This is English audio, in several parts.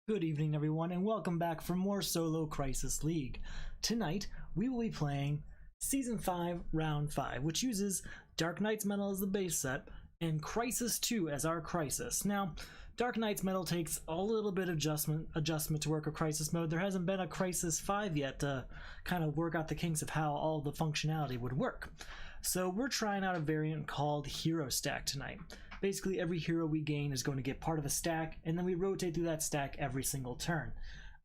Good evening everyone and welcome back for more Solo Crisis League. Tonight we will be playing Season 5 Round 5, which uses Dark Knight's Metal as the base set and Crisis 2 as our Crisis. Now, Dark Knight's Metal takes a little bit of adjustment to work with Crisis mode. There hasn't been a Crisis 5 yet to kind of work out the kinks of how all the functionality would work. So we're trying out a variant called Hero Stack tonight. Basically, every hero we gain is going to get part of a stack, and then we rotate through that stack every single turn.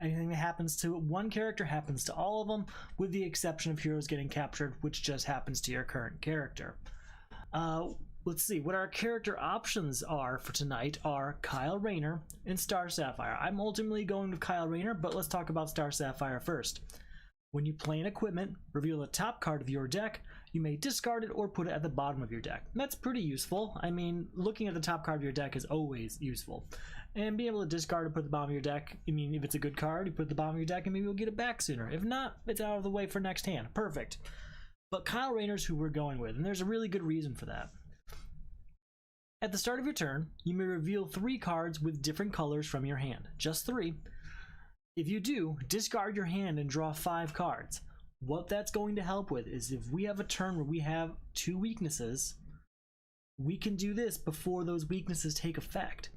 Anything that happens to one character happens to all of them, with the exception of heroes getting captured, which just happens to your current character. Let's see, what our character options are for tonight are Kyle Rayner and Star Sapphire. I'm ultimately going with Kyle Rayner, but let's talk about Star Sapphire first. When you play an equipment, reveal the top card of your deck. You may discard it or put it at the bottom of your deck. That's pretty useful. I mean, looking at the top card of your deck is always useful. And being able to discard and put it at the bottom of your deck, I mean, if it's a good card, you put it at the bottom of your deck and maybe you'll get it back sooner. If not, it's out of the way for next hand. Perfect. But Kyle Rayner's who we're going with, and there's a really good reason for that. At the start of your turn, you may reveal 3 cards with different colors from your hand. Just 3. If you do, discard your hand and draw 5 cards. What that's going to help with is if we have a turn where we have 2 weaknesses, we can do this before those weaknesses take effect,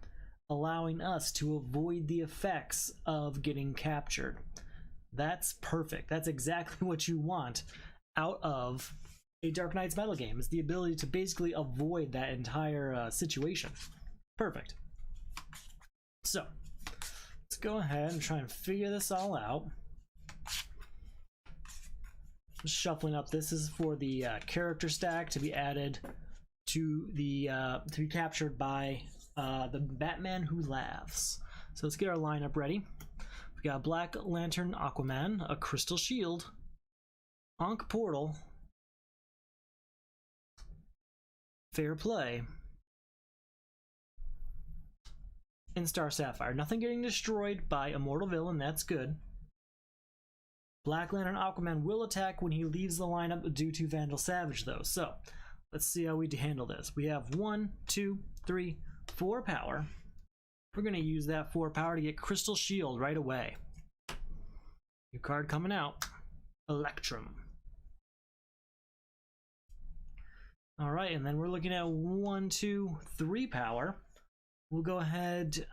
allowing us to avoid the effects of getting captured. That's perfect. That's exactly what you want out of a Dark Knight's Metal game, is the ability to basically avoid that entire situation. Perfect. So, let's go ahead and try and figure this all out. Shuffling up, this is for the character stack to be added to the to be captured by the Batman Who Laughs. So let's get our lineup ready. We got Black Lantern Aquaman, a Crystal Shield, Ankh Portal, Fair Play, and Star Sapphire. Nothing getting destroyed by Immortal Villain, that's good. Black Lantern Aquaman will attack when he leaves the lineup due to Vandal Savage though. So let's see how we handle this. We have 1, 2, 3, 4 power. We're going to use that 4 power to get Crystal Shield right away. New card coming out, Electrum. Alright, and then we're looking at 1, 2, 3 power. We'll go ahead,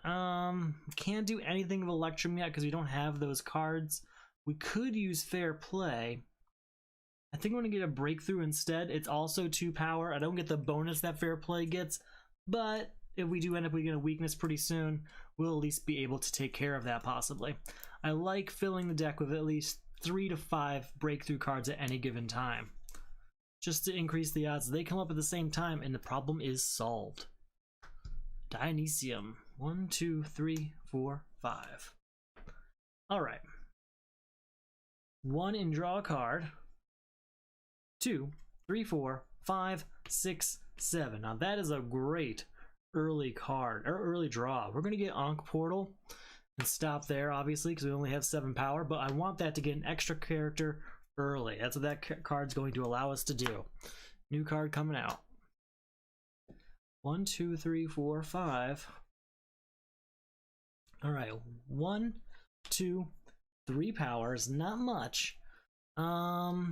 can't do anything of Electrum yet because we don't have those cards. We could use Fair Play. I think we're going to get a Breakthrough instead. It's also 2 power. I don't get the bonus that Fair Play gets, but if we do end up getting a weakness pretty soon, we'll at least be able to take care of that possibly. I like filling the deck with at least 3 to 5 Breakthrough cards at any given time, just to increase the odds they come up at the same time and the problem is solved. Dionysium. 1, 2, 3, 4, 5. Alright. 1 and draw a card. 2, 3, 4, 5, 6, 7. Now that is a great early card, or early draw. We're going to get Ankh Portal and stop there, obviously, because we only have 7 power, but I want that to get an extra character early. That's what that card's going to allow us to do. New card coming out. 1, 2, 3, 4, 5. Alright, 1, 2, 3 powers, not much. We'll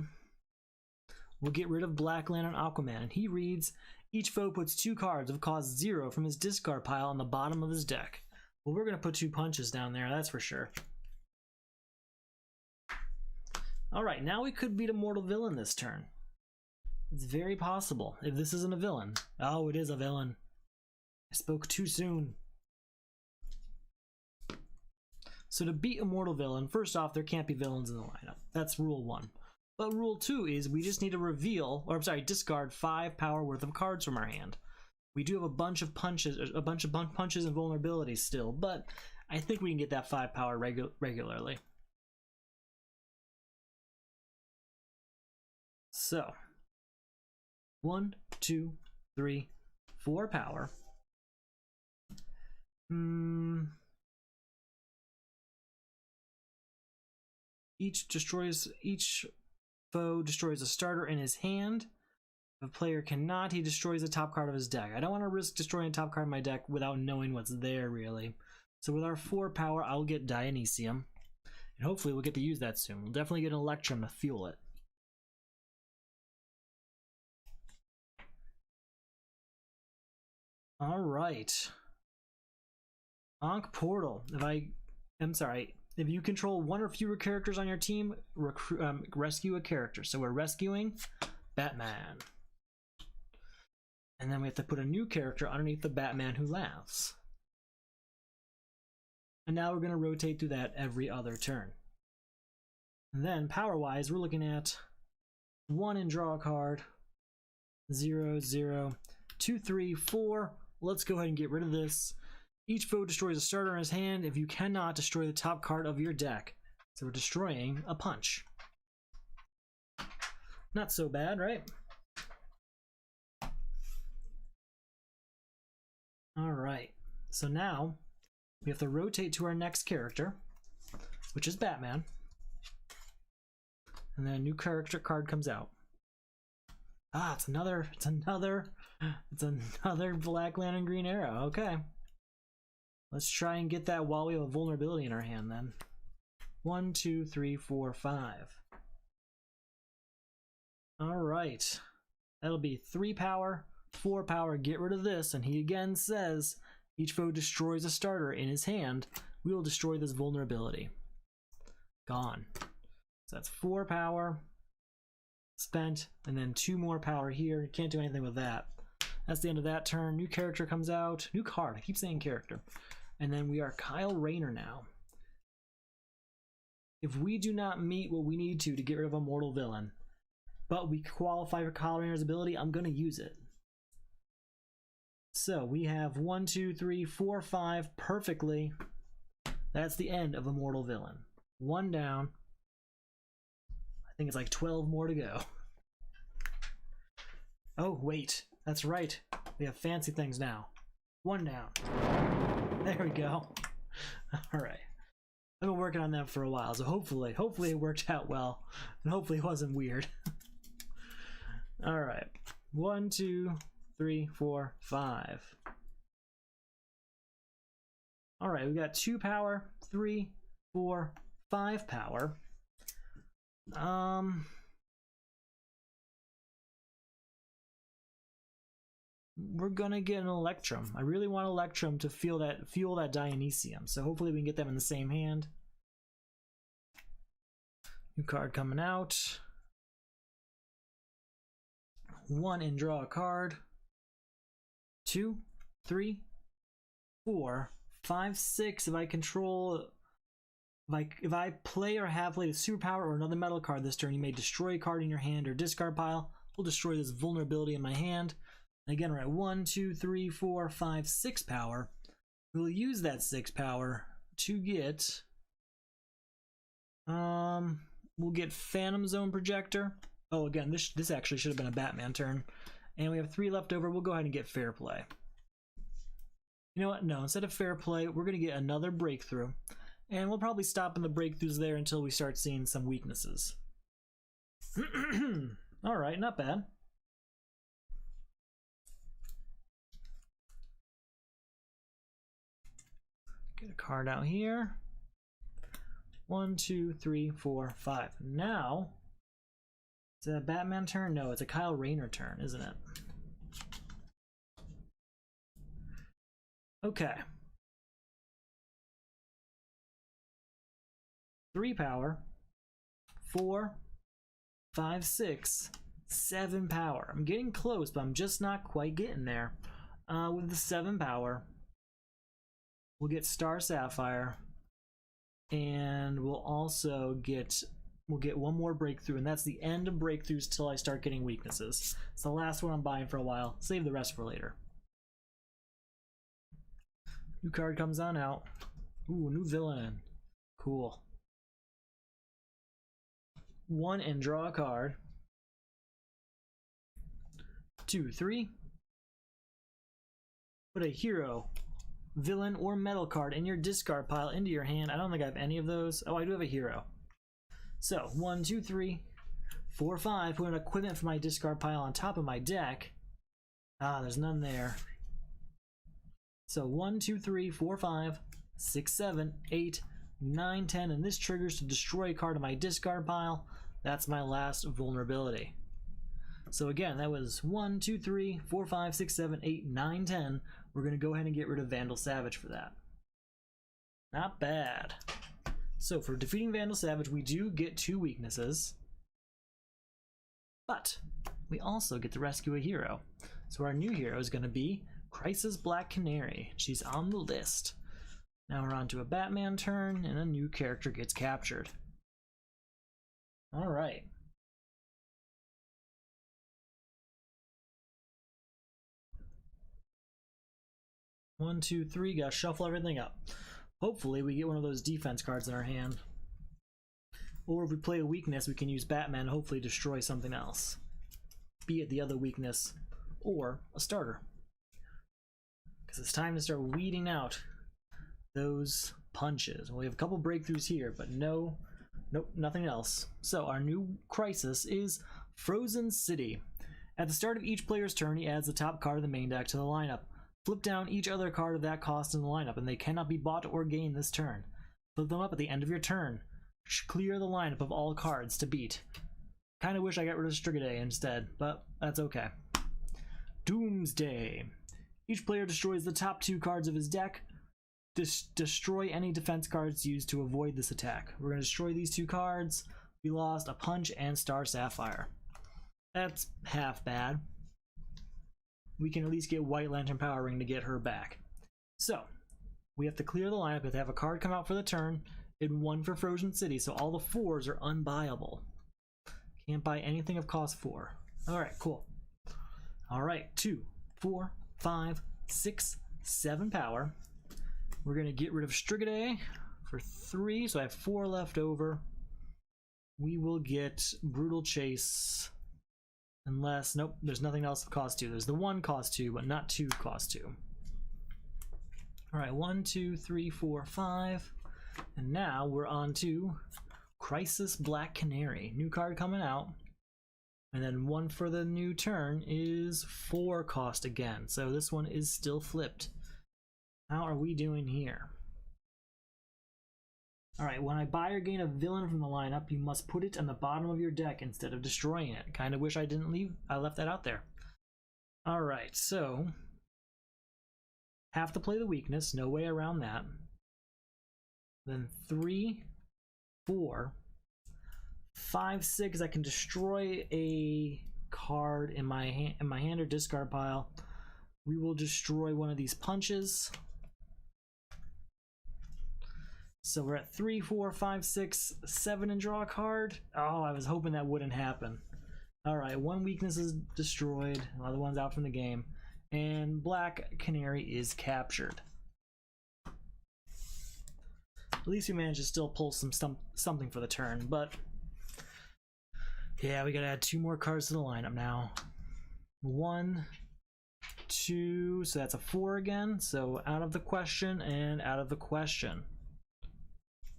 get rid of Black Lantern Aquaman, and he reads, each foe puts 2 cards of cost 0 from his discard pile on the bottom of his deck. Well, we're going to put 2 punches down there, that's for sure. Alright, now we could beat a mortal villain this turn. It's very possible, if this isn't a villain. Oh, it is a villain. I spoke too soon. So to beat Immortal Villain, first off, there can't be villains in the lineup. That's rule 1. But rule 2 is we just need to reveal, or I'm sorry, discard 5 power worth of cards from our hand. We do have a bunch of punches and vulnerabilities still, but I think we can get that 5 power regularly. So 1, 2, 3, 4 power. Each foe destroys a starter in his hand. If a player cannot, he destroys the top card of his deck. I don't want to risk destroying the top card of my deck without knowing what's there, really. So with our 4 power, I'll get Dionysium. And hopefully we'll get to use that soon. We'll definitely get an Electrum to fuel it. Alright. Ankh Portal. If you control 1 or fewer characters on your team, rescue a character. So we're rescuing Batman. And then we have to put a new character underneath the Batman who laughs. And now we're going to rotate through that every other turn. And then power-wise, we're looking at 1 and draw a card. 0, 0, 2, 3, 4. Let's go ahead and get rid of this. Each foe destroys a starter in his hand if you cannot destroy the top card of your deck. So we're destroying a punch. Not so bad, right? Alright, so now we have to rotate to our next character, which is Batman. And then a new character card comes out. Ah, it's another Black Lantern Green Arrow. Okay. Let's try and get that while we have a vulnerability in our hand then. 1, 2, 3, 4, 5. Alright. That'll be 3 power, 4 power, get rid of this, and he again says, each foe destroys a starter in his hand, we will destroy this vulnerability. Gone. So that's 4 power, spent, and then 2 more power here. Can't do anything with that. That's the end of that turn. New character comes out. New card. I keep saying character. And then we are Kyle Rayner now. If we do not meet what we need to get rid of a mortal villain, but we qualify for Kyle Rayner's ability, I'm going to use it. So we have 1, 2, 3, 4, 5 perfectly. That's the end of a mortal villain. 1 down. I think it's like 12 more to go. Oh, wait. That's right. We have fancy things now. 1 down. There we go. Alright. I've been working on that for a while, so hopefully it worked out well. And hopefully it wasn't weird. Alright. 1, 2, 3, 4, 5. Alright, we got 2 power, 3, 4, 5 power. We're gonna get an Electrum. I really want Electrum to fuel that Dionysium, so hopefully we can get them in the same hand. New card coming out. 1 and draw a card. 2, 3, 4, 5, 6. If I control, if I play or have played a superpower or another metal card this turn, you may destroy a card in your hand or discard pile. We'll destroy this vulnerability in my hand. Again, we're at 1, 2, 3, 4, 5, 6 power. We'll use that 6 power to get, we'll get Phantom Zone Projector. Oh, again, this actually should have been a Batman turn. And we have 3 left over. We'll go ahead and get Fair Play. You know what? No, instead of Fair Play, we're going to get another Breakthrough. And we'll probably stop in the breakthroughs there until we start seeing some weaknesses. Alright, not bad. Get a card out here. 1, 2, 3, 4, 5. Now, is it a Batman turn? No, it's a Kyle Rayner turn, isn't it? Okay. 3 power, 4, 5, 6, 7 power. I'm getting close, but I'm just not quite getting there. With the 7 power, we'll get Star Sapphire, and we'll also get 1 more breakthrough, and that's the end of breakthroughs till I start getting weaknesses. It's the last one I'm buying for a while. Save the rest for later. New card comes on out. Ooh, new villain. Cool. 1 and draw a card. 2, 3. Put a hero, villain, or metal card in your discard pile into your hand. I don't think I have any of those. Oh, I do have a hero. So 1, 2, 3, 4, 5. Put an equipment from my discard pile on top of my deck. Ah, there's none there. So 1, 2, 3, 4, 5, 6, 7, 8, 9, 10, and this triggers to destroy a card in my discard pile. That's my last vulnerability. So again, that was 1, 2, 3, 4, 5, 6, 7, 8, 9, 10. We're going to go ahead and get rid of Vandal Savage for that. Not bad. So for defeating Vandal Savage, we do get 2 weaknesses. But we also get to rescue a hero. So our new hero is going to be Crisis Black Canary. She's on the list. Now we're on to a Batman turn, and a new character gets captured. Alright. One, two, three, gotta shuffle everything up. Hopefully we get one of those defense cards in our hand. Or if we play a weakness, we can use Batman and hopefully destroy something else. Be it the other weakness, or a starter. Because it's time to start weeding out those punches. We have a couple breakthroughs here, but nope, nothing else. So our new crisis is Frozen City. At the start of each player's turn, he adds the top card of the main deck to the lineup. Flip down each other card of that cost in the lineup, and they cannot be bought or gained this turn. Flip them up at the end of your turn. Clear the lineup of all cards to beat. Kinda wish I got rid of Strigaday instead, but that's okay. Doomsday. Each player destroys the top 2 cards of his deck. Destroy any defense cards used to avoid this attack. We're going to destroy these 2 cards. We lost a Punch and Star Sapphire. That's half bad. We can at least get White Lantern Power Ring to get her back. So, we have to clear the lineup. We have to have a card come out for the turn, and 1 for Frozen City, so all the 4s are unbuyable. Can't buy anything of cost 4. Alright, cool. Alright, 2, 4, 5, 6, 7 power. We're going to get rid of Strigaday for 3, so I have 4 left over. We will get Brutal Chase. Unless, nope, there's nothing else of cost 2. There's the 1 cost 2, but not 2 cost 2. Alright, 1, 2, 3, 4, 5. And now we're on to Crisis Black Canary. New card coming out. And then 1 for the new turn is 4 cost again. So this one is still flipped. How are we doing here? Alright, when I buy or gain a villain from the lineup, you must put it on the bottom of your deck instead of destroying it. Kinda wish I left that out there. Alright, so have to play the weakness, no way around that. Then 3, 4, 5, 6, I can destroy a card in my hand or discard pile. We will destroy one of these punches. So we're at 3, 4, 5, 6, 7 and draw a card. Oh, I was hoping that wouldn't happen. Alright, 1 weakness is destroyed. The other one's out from the game. And Black Canary is captured. At least we managed to still pull something for the turn, but yeah, we gotta add 2 more cards to the lineup now. 1, 2, so that's a 4 again. So out of the question and out of the question.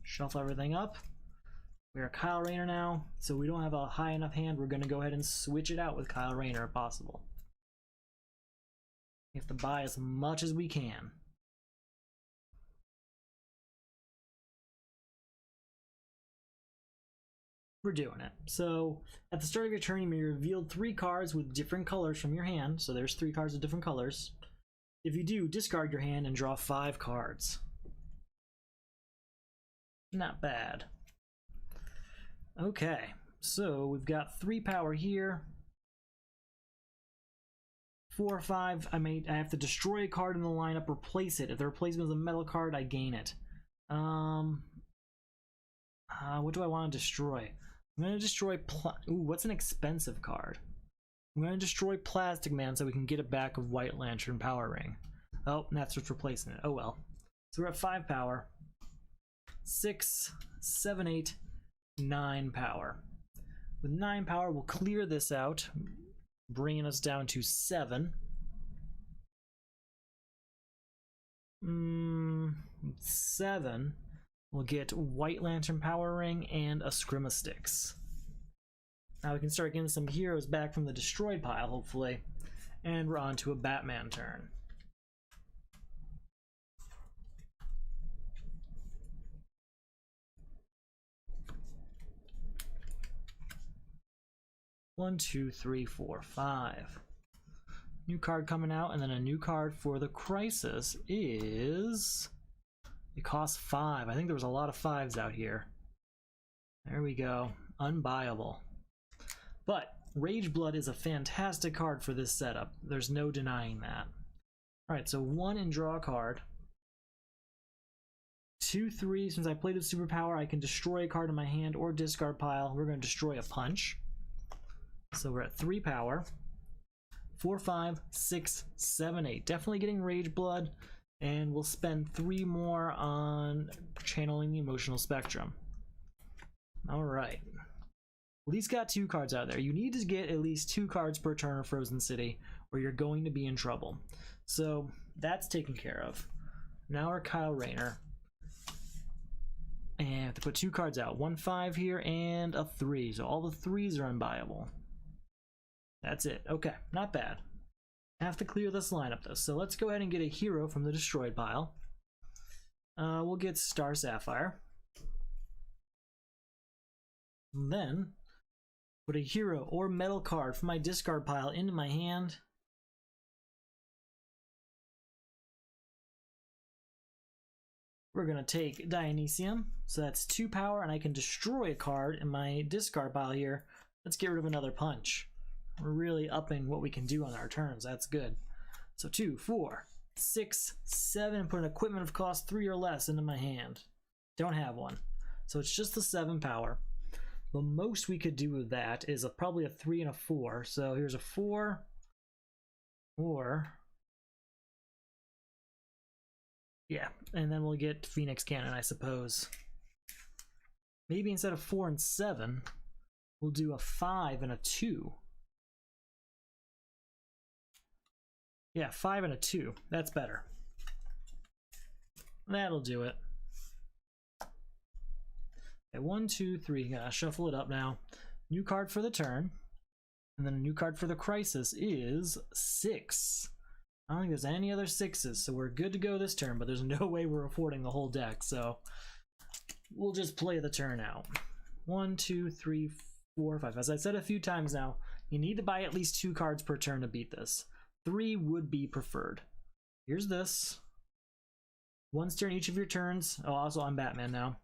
Shuffle everything up. We are Kyle Rayner now, so we don't have a high enough hand. We're going to go ahead and switch it out with Kyle Rayner if possible. We have to buy as much as we can. We're doing it. So at the start of your turn, you may reveal 3 cards with different colors from your hand. So there's 3 cards with different colors. If you do, discard your hand and draw 5 cards. Not bad. Okay, so we've got 3 power here. 4, 5. I have to destroy a card in the lineup, replace it. If the replacement is a metal card, I gain it. What do I want to destroy? I'm going to destroy what's an expensive card? I'm going to destroy Plastic Man so we can get it back of White Lantern Power Ring. Oh, that's what's replacing it. Oh well. So we're at 5 power. 6, 7, 8, 9 power. With 9 power, we'll clear this out, bringing us down to 7. 7. We'll get White Lantern Power Ring and a Scrimastix. Now we can start getting some heroes back from the destroyed pile, hopefully. And we're on to a Batman turn. 1, 2, 3, 4, 5. New card coming out, and then a new card for the Crisis is... It costs 5. I think there was a lot of 5s out here. There we go. Unbuyable. But Rage Blood is a fantastic card for this setup. There's no denying that. Alright, so 1 and draw a card. 2, 3. Since I played with Superpower, I can destroy a card in my hand or discard pile. We're going to destroy a punch. So we're at 3 power. 4, 5, 6, 7, 8. Definitely getting Rage Blood, and we'll spend 3 more on channeling the Emotional Spectrum. Alright. At least got 2 cards out there. You need to get at least 2 cards per turn of Frozen City, or you're going to be in trouble. So that's taken care of. Now we're Kyle Rayner. And I have to put 2 cards out. 1 5 here and a 3. So all the 3s are unbuyable. That's it. Okay, not bad. I have to clear this lineup though. So let's go ahead and get a hero from the destroyed pile. We'll get Star Sapphire. And then put a hero or metal card from my discard pile into my hand. We're going to take Dionysium. So that's 2 power, and I can destroy a card in my discard pile here. Let's get rid of another punch. We're really upping what we can do on our turns. That's good. So 2, 4, 6, 7. Put an equipment of cost 3 or less into my hand. Don't have one. So it's just the 7 power. The most we could do with that is probably a 3 and a 4. So here's a 4. Or... yeah, and then we'll get Phoenix Cannon, I suppose. Maybe instead of 4 and 7, we'll do a 5 and a 2. Yeah, 5 and a 2. That's better. That'll do it. Okay, 1, 2, 3. Gotta shuffle it up now. New card for the turn. And then a new card for the Crisis is 6. I don't think there's any other 6s, so we're good to go this turn, but there's no way we're affording the whole deck, so we'll just play the turn out. 1, 2, 3, 4, 5. As I said a few times now, you need to buy at least 2 cards per turn to beat this. 3 would be preferred. Here's this. Once during each of your turns, oh, also I'm Batman now.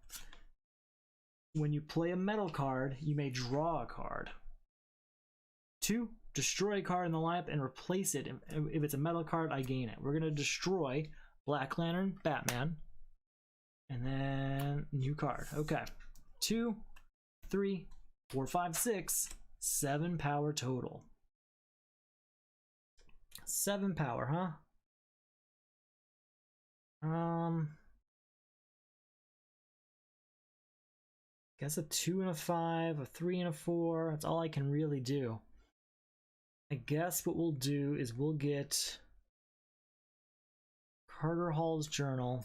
When you play a metal card, you may draw a card. 2, destroy a card in the lineup and replace it. If it's a metal card, I gain it. We're going to destroy Black Lantern, Batman, and then new card. Okay. 2, 3, 4, 5, 6, 7 power total. 7 power, huh? Guess a 2 and a 5, a 3 and a 4. That's all I can really do. I guess what we'll do is we'll get Carter Hall's Journal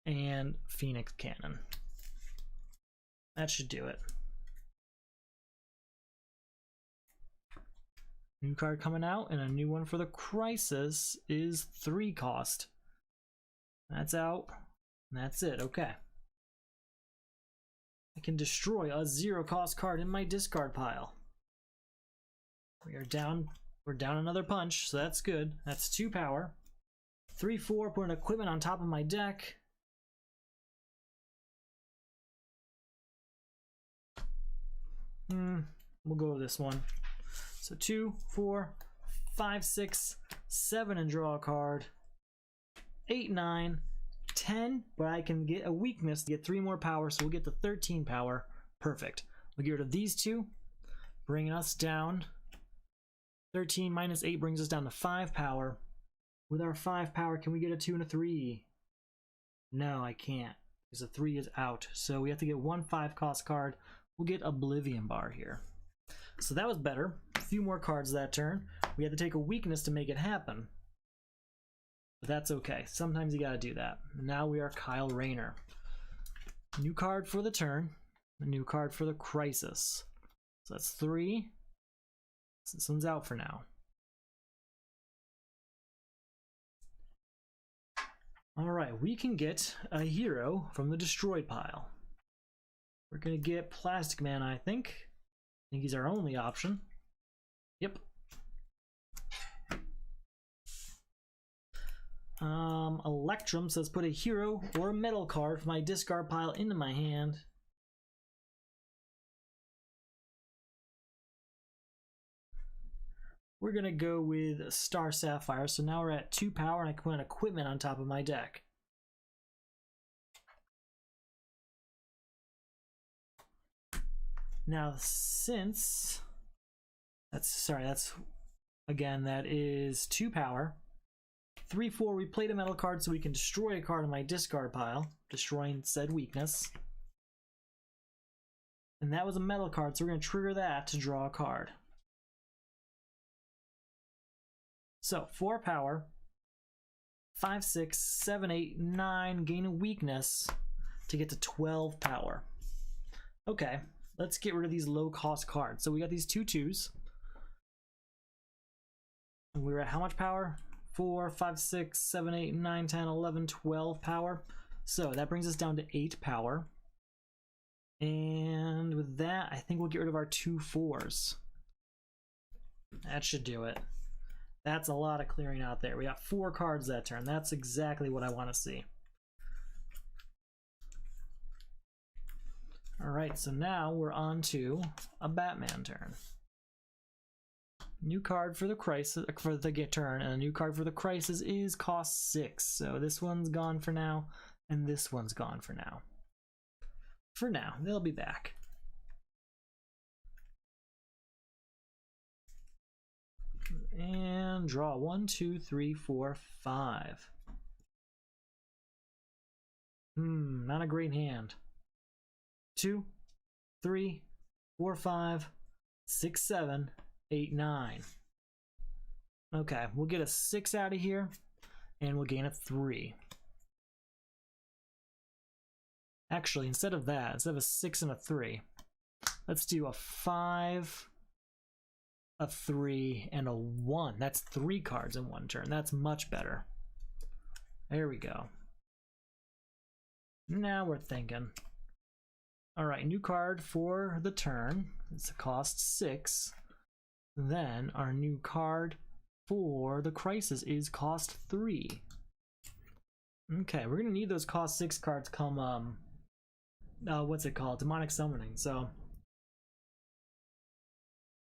and Phoenix Cannon. That should do it. New card coming out, and a new one for the Crisis is 3 cost. That's out. And that's it. Okay. I can destroy a 0 cost card in my discard pile. We're down another punch, so that's good. That's 2 power. 3, 4, put an equipment on top of my deck. We'll go with this one. So 2, 4, 5, 6, 7 and draw a card. 8, 9, 10, but I can get a weakness to get 3 more power, so we'll get to 13 power. Perfect. We'll get rid of these 2, bringing us down. 13 minus 8 brings us down to 5 power. With our 5 power, can we get a 2 and a 3? No, I can't, because the 3 is out. So we have to get 1 5 cost card. We'll get Oblivion Bar here. So that was better. A few more cards that turn. We had to take a weakness to make it happen. But that's okay. Sometimes you gotta do that. Now we are Kyle Rayner. New card for the turn. A new card for the Crisis. So that's 3. This one's out for now. Alright, we can get a hero from the destroyed pile. We're gonna get Plastic Man, I think. think he's our only option. Yep. Electrum says put a hero or a metal card from my discard pile into my hand. We're gonna go with Star Sapphire, so now we're at 2 power and I can put an equipment on top of my deck. Now since that is 2 power. 3/4, we played a metal card so we can destroy a card in my discard pile, destroying said weakness. And that was a metal card, so we're going to trigger that to draw a card. So 4 power, 5, 6, 7, 8, 9, gain a weakness to get to 12 power. Okay, let's get rid of these low cost cards. So we got these 2 2s. And we were at how much power? 4, 5, 6, 7, 8, 9, 10, 11, 12 power. So that brings us down to 8 power. And with that, I think we'll get rid of our 2 4s. That should do it. That's a lot of clearing out there. We got 4 cards that turn. That's exactly what I want to see. Alright, so now we're on to a Batman turn. New card for the crisis for the turn, and a new card for the crisis is cost 6. So this one's gone for now, and this one's gone for now. For now, they'll be back. And draw 1, 2, 3, 4, 5. Not a great hand. 2, 3, 4, 5, 6, 7, 8, 9. Okay, we'll get a 6 out of here, and we'll gain a 3. Actually, instead of that, instead of a 6 and a 3, let's do a 5, a 3, and a 1. That's 3 cards in one turn. That's much better. There we go. Now we're thinking. Alright, new card for the turn. It's a cost 6. Then our new card for the crisis is cost 3. Okay, we're gonna need those cost 6 cards come what's it called? Demonic Summoning. So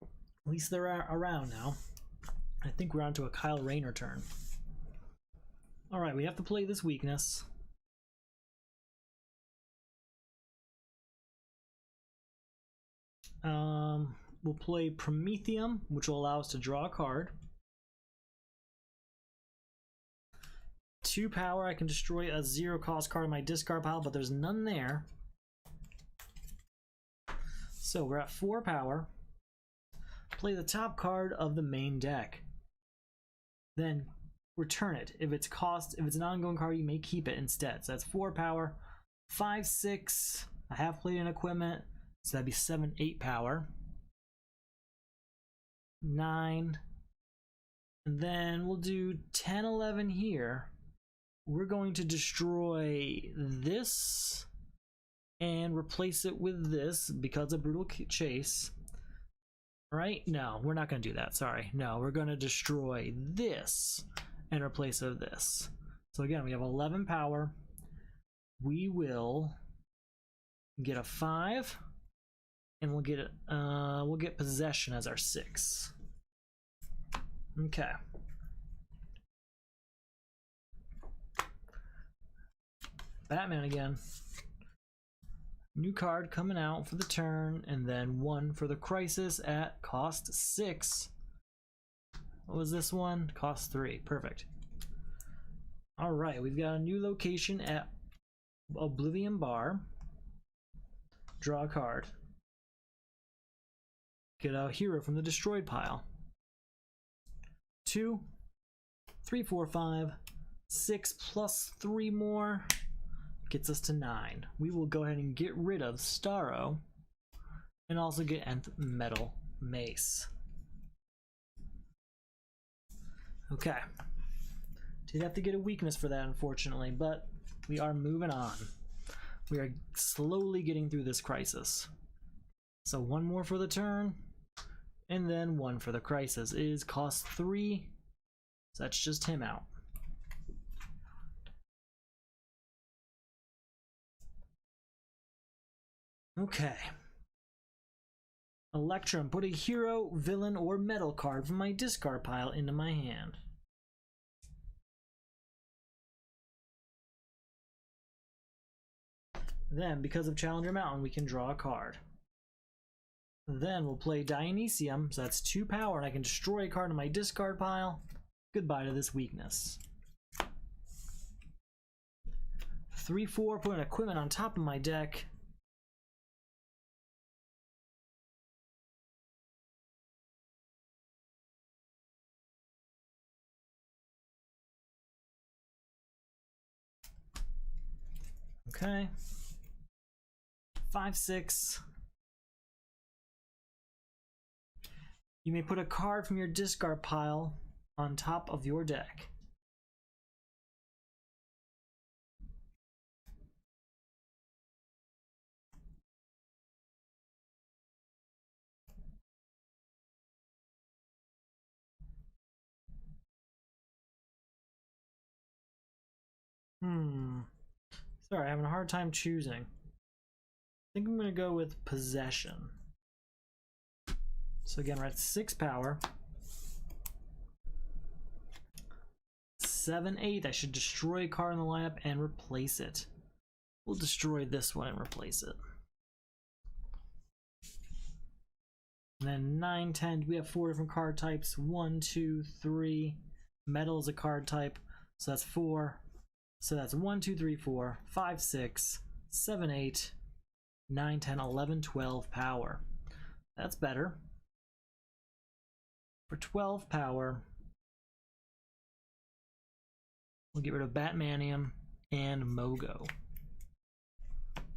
at least they're around now. I think we're on to a Kyle Rayner turn. Alright, we have to play this weakness. We'll play Prometheum, which will allow us to draw a card. 2 power, I can destroy a 0 cost card in my discard pile, but there's none there. So we're at 4 power. Play the top card of the main deck. Then return it. If it's an ongoing card, you may keep it instead. So that's 4 power. 5, 6. I have played an equipment, so that'd be 7, 8 power. 9. And then we'll do 10, 11 here. We're going to destroy this and replace it with this because of Brutal Chase. Right? No, we're not going to do that. Sorry. No, we're going to destroy this and replace it with this. So again, we have 11 power. We will get a 5, and we'll get possession as our 6. Okay. Batman again. New card coming out for the turn, and then 1 for the crisis at cost 6. What was this one? Cost 3. Perfect. Alright, we've got a new location at Oblivion Bar. Draw a card. Get a hero from the destroyed pile. 2, 3, 4, 5, 6 plus 3 more gets us to 9. We will go ahead and get rid of Starro and also get Nth Metal Mace. Okay. Did have to get a weakness for that, unfortunately, but we are moving on. We are slowly getting through this crisis. So one more for the turn, and then one for the crisis. It is cost 3, so that's just him out. Okay. Electrum, put a hero, villain, or metal card from my discard pile into my hand. Then, because of Challenger Mountain, we can draw a card. Then we'll play Dionysium, so that's 2 power, and I can destroy a card in my discard pile. Goodbye to this weakness. 3/4, put an equipment on top of my deck. Okay. 5/6. You may put a card from your discard pile on top of your deck. Sorry, I'm having a hard time choosing. I think I'm going to go with Possession. So again, we're at 6 power. 7/8. I should destroy a card in the lineup and replace it. We'll destroy this one and replace it. And then 9/10. We have 4 different card types. 1, 2, 3. Metal is a card type. So that's 4. So that's 1, 2, 3, 4, 5, 6, 7, 8, 9, 10, 11, 12 power. That's better. For 12 power, we'll get rid of Batmanium and Mogo.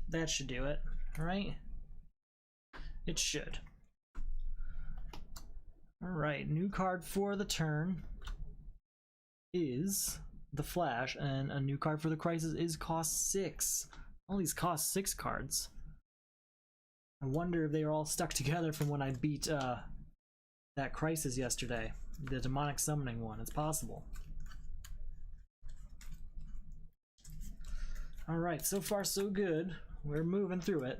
That should do it, right? It should. Alright, new card for the turn is the Flash, and a new card for the crisis is cost 6. All these cost 6 cards. I wonder if they are all stuck together from when I beat that crisis yesterday, the demonic summoning one. It's possible. Alright, so far so good. We're moving through it.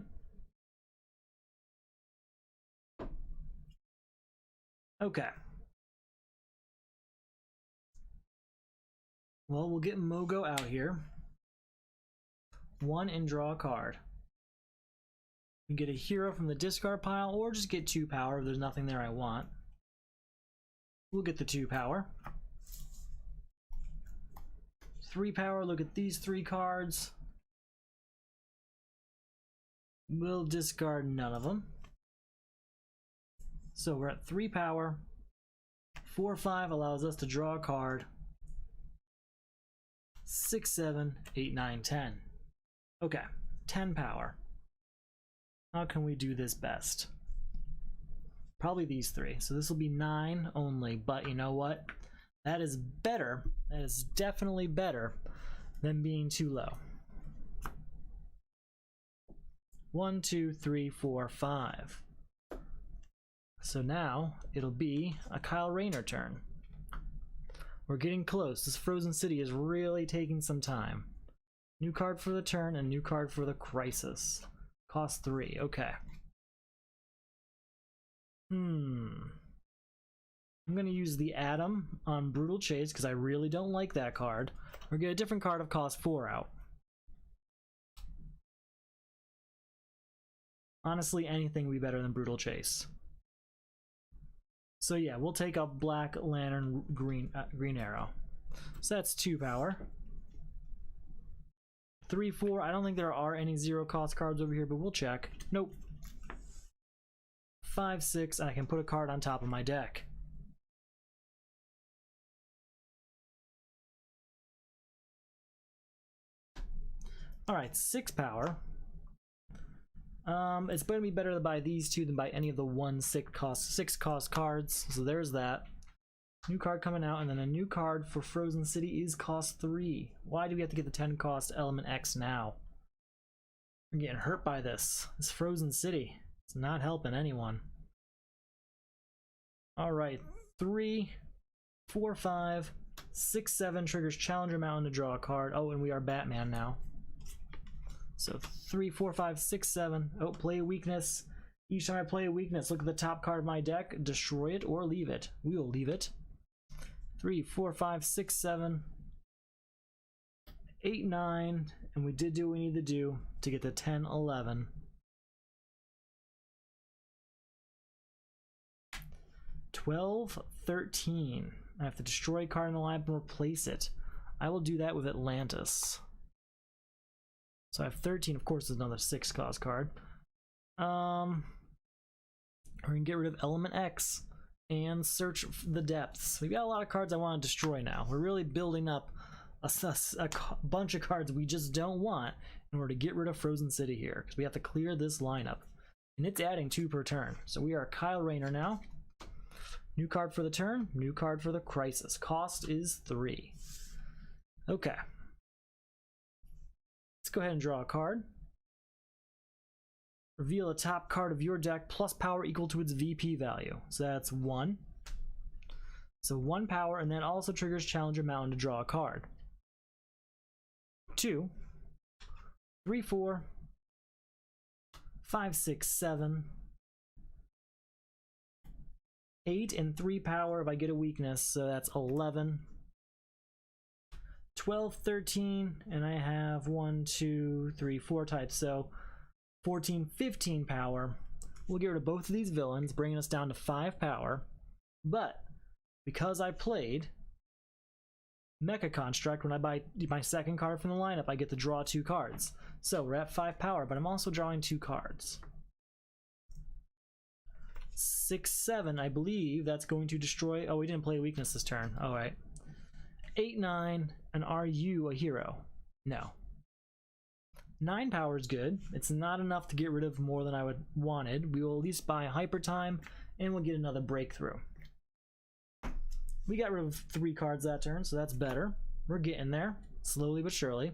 Okay. Well, we'll get Mogo out here. 1 and draw a card. You can get a hero from the discard pile, or just get 2 power if there's nothing there I want. We'll get the 2 power. 3 power, look at these 3 cards. We'll discard none of them. So we're at 3 power. 4/5 allows us to draw a card. 6, 7, 8, 9, 10. Okay, 10 power. How can we do this best? Probably these 3. So this will be 9 only, but you know what? That is better. That is definitely better than being too low. 1, 2, 3, 4, 5. So now it'll be a Kyle Rayner turn. We're getting close. This Frozen City is really taking some time. New card for the turn and new card for the crisis. Cost 3. Okay. I'm going to use the Atom on Brutal Chase because I really don't like that card. Or get a different card of cost 4 out. Honestly, anything would be better than Brutal Chase. So yeah, we'll take a Black Lantern Green Arrow. So that's 2 power. 3, 4. I don't think there are any 0 cost cards over here, but we'll check. Nope. 5, 6, and I can put a card on top of my deck. Alright, 6 power. It's going to be better to buy these 2 than buy any of the 6 cost cards. So there's that. New card coming out, and then a new card for Frozen City is cost 3. Why do we have to get the 10 cost Element X now? I'm getting hurt by this. This Frozen City. It's not helping anyone. Alright, 3, 4, 5, 6, 7 triggers Challenger Mountain to draw a card. Oh, and we are Batman now. So 3, 4, 5, 6, 7. Oh, play a weakness. Each time I play a weakness, look at the top card of my deck, destroy it or leave it. We will leave it. 3, 4, 5, 6, 7, 8, 9, and we did do what we need to do to get to 10, 11. 12, 13. I have to destroy a card in the lineup and replace it. I will do that with Atlantis. So I have 13, of course, is another 6 cost card. We're gonna get rid of Element X and search the depths. We've got a lot of cards I want to destroy now. We're really building up a bunch of cards we just don't want in order to get rid of Frozen City here, because we have to clear this lineup. And it's adding 2 per turn. So we are Kyle Rayner now. New card for the turn, new card for the crisis. Cost is 3. Okay. Let's go ahead and draw a card. Reveal a top card of your deck plus power equal to its VP value. So that's 1. So 1 power, and then also triggers Challenger Mountain to draw a card. 2, 3, 4, 5, 6, 7, 8 and 3 power if I get a weakness, so that's 11. 12, 13, and I have 1, 2, 3, 4 types, so 14, 15 power. We'll get rid of both of these villains, bringing us down to 5 power. But because I played Mecha Construct, when I buy my second card from the lineup, I get to draw 2 cards. So we're at 5 power, but I'm also drawing 2 cards. 6, 7, I believe that's going to destroy. Oh, we didn't play a weakness this turn. All right. 8, 9, and are you a hero? No. 9 power is good. It's not enough to get rid of more than I would wanted. We will at least buy Hyper Time, and we'll get another breakthrough. We got rid of 3 cards that turn, so that's better. We're getting there, slowly but surely.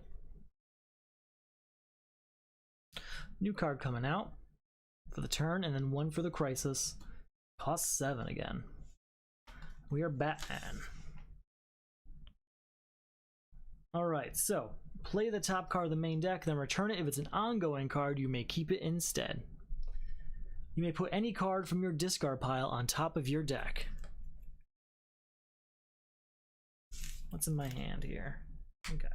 New card coming out for the turn, and then 1 for the crisis. Cost 7 again. We are Batman. Alright, so play the top card of the main deck, then return it. If it's an ongoing card, you may keep it instead. You may put any card from your discard pile on top of your deck. What's in my hand here? Okay.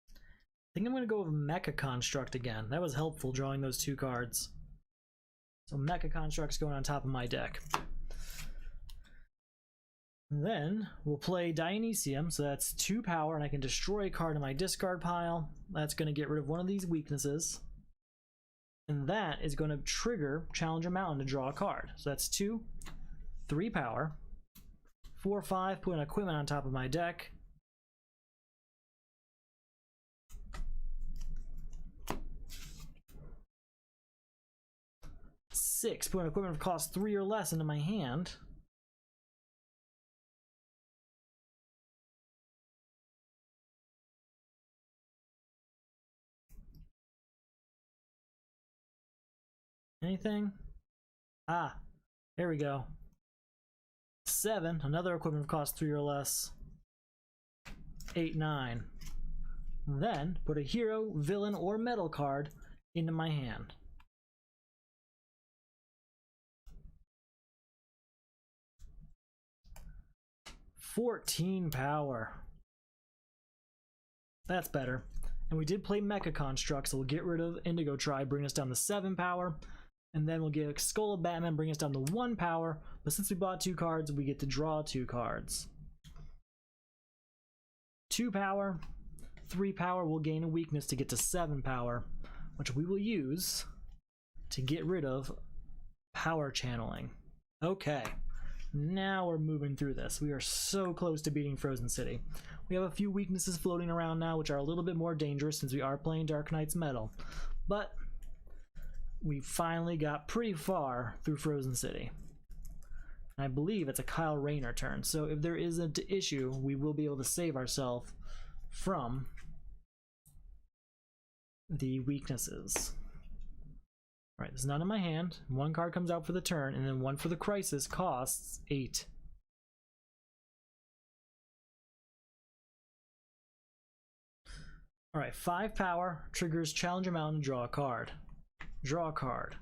I think I'm going to go with Mecha Construct again. That was helpful, drawing those 2 cards. So Mecha Construct's going on top of my deck. Then we'll play Dionysium, so that's 2 power, and I can destroy a card in my discard pile. That's going to get rid of one of these weaknesses. And that is going to trigger Challenger Mountain to draw a card. So that's 2, 3 power, 4, 5, put an equipment on top of my deck. 6, put an equipment of cost 3 or less into my hand. Anything? Ah, there we go. 7, another equipment of cost 3 or less. 8, 9. Then put a hero, villain, or metal card into my hand. $14 power. That's better. And we did play Mecha Construct, so we'll get rid of Indigo Tribe, bring us down to 7 power. And then we'll get Skull of Batman, bring us down to 1 power. But since we bought 2 cards, we get to draw 2 cards. 2 power, 3 power, we'll gain a weakness to get to 7 power, which we will use to get rid of Power Channeling. Okay. Now we're moving through this. We are so close to beating Frozen City. We have a few weaknesses floating around now, which are a little bit more dangerous since we are playing Dark Knight's Metal. But we finally got pretty far through Frozen City. And I believe it's a Kyle Rayner turn, so if there is an issue, we will be able to save ourselves from the weaknesses. All right, there's none in my hand. One card comes out for the turn, and then one for the crisis costs 8. All right, 5 power triggers Challenger Mountain and draw a card. Draw a card.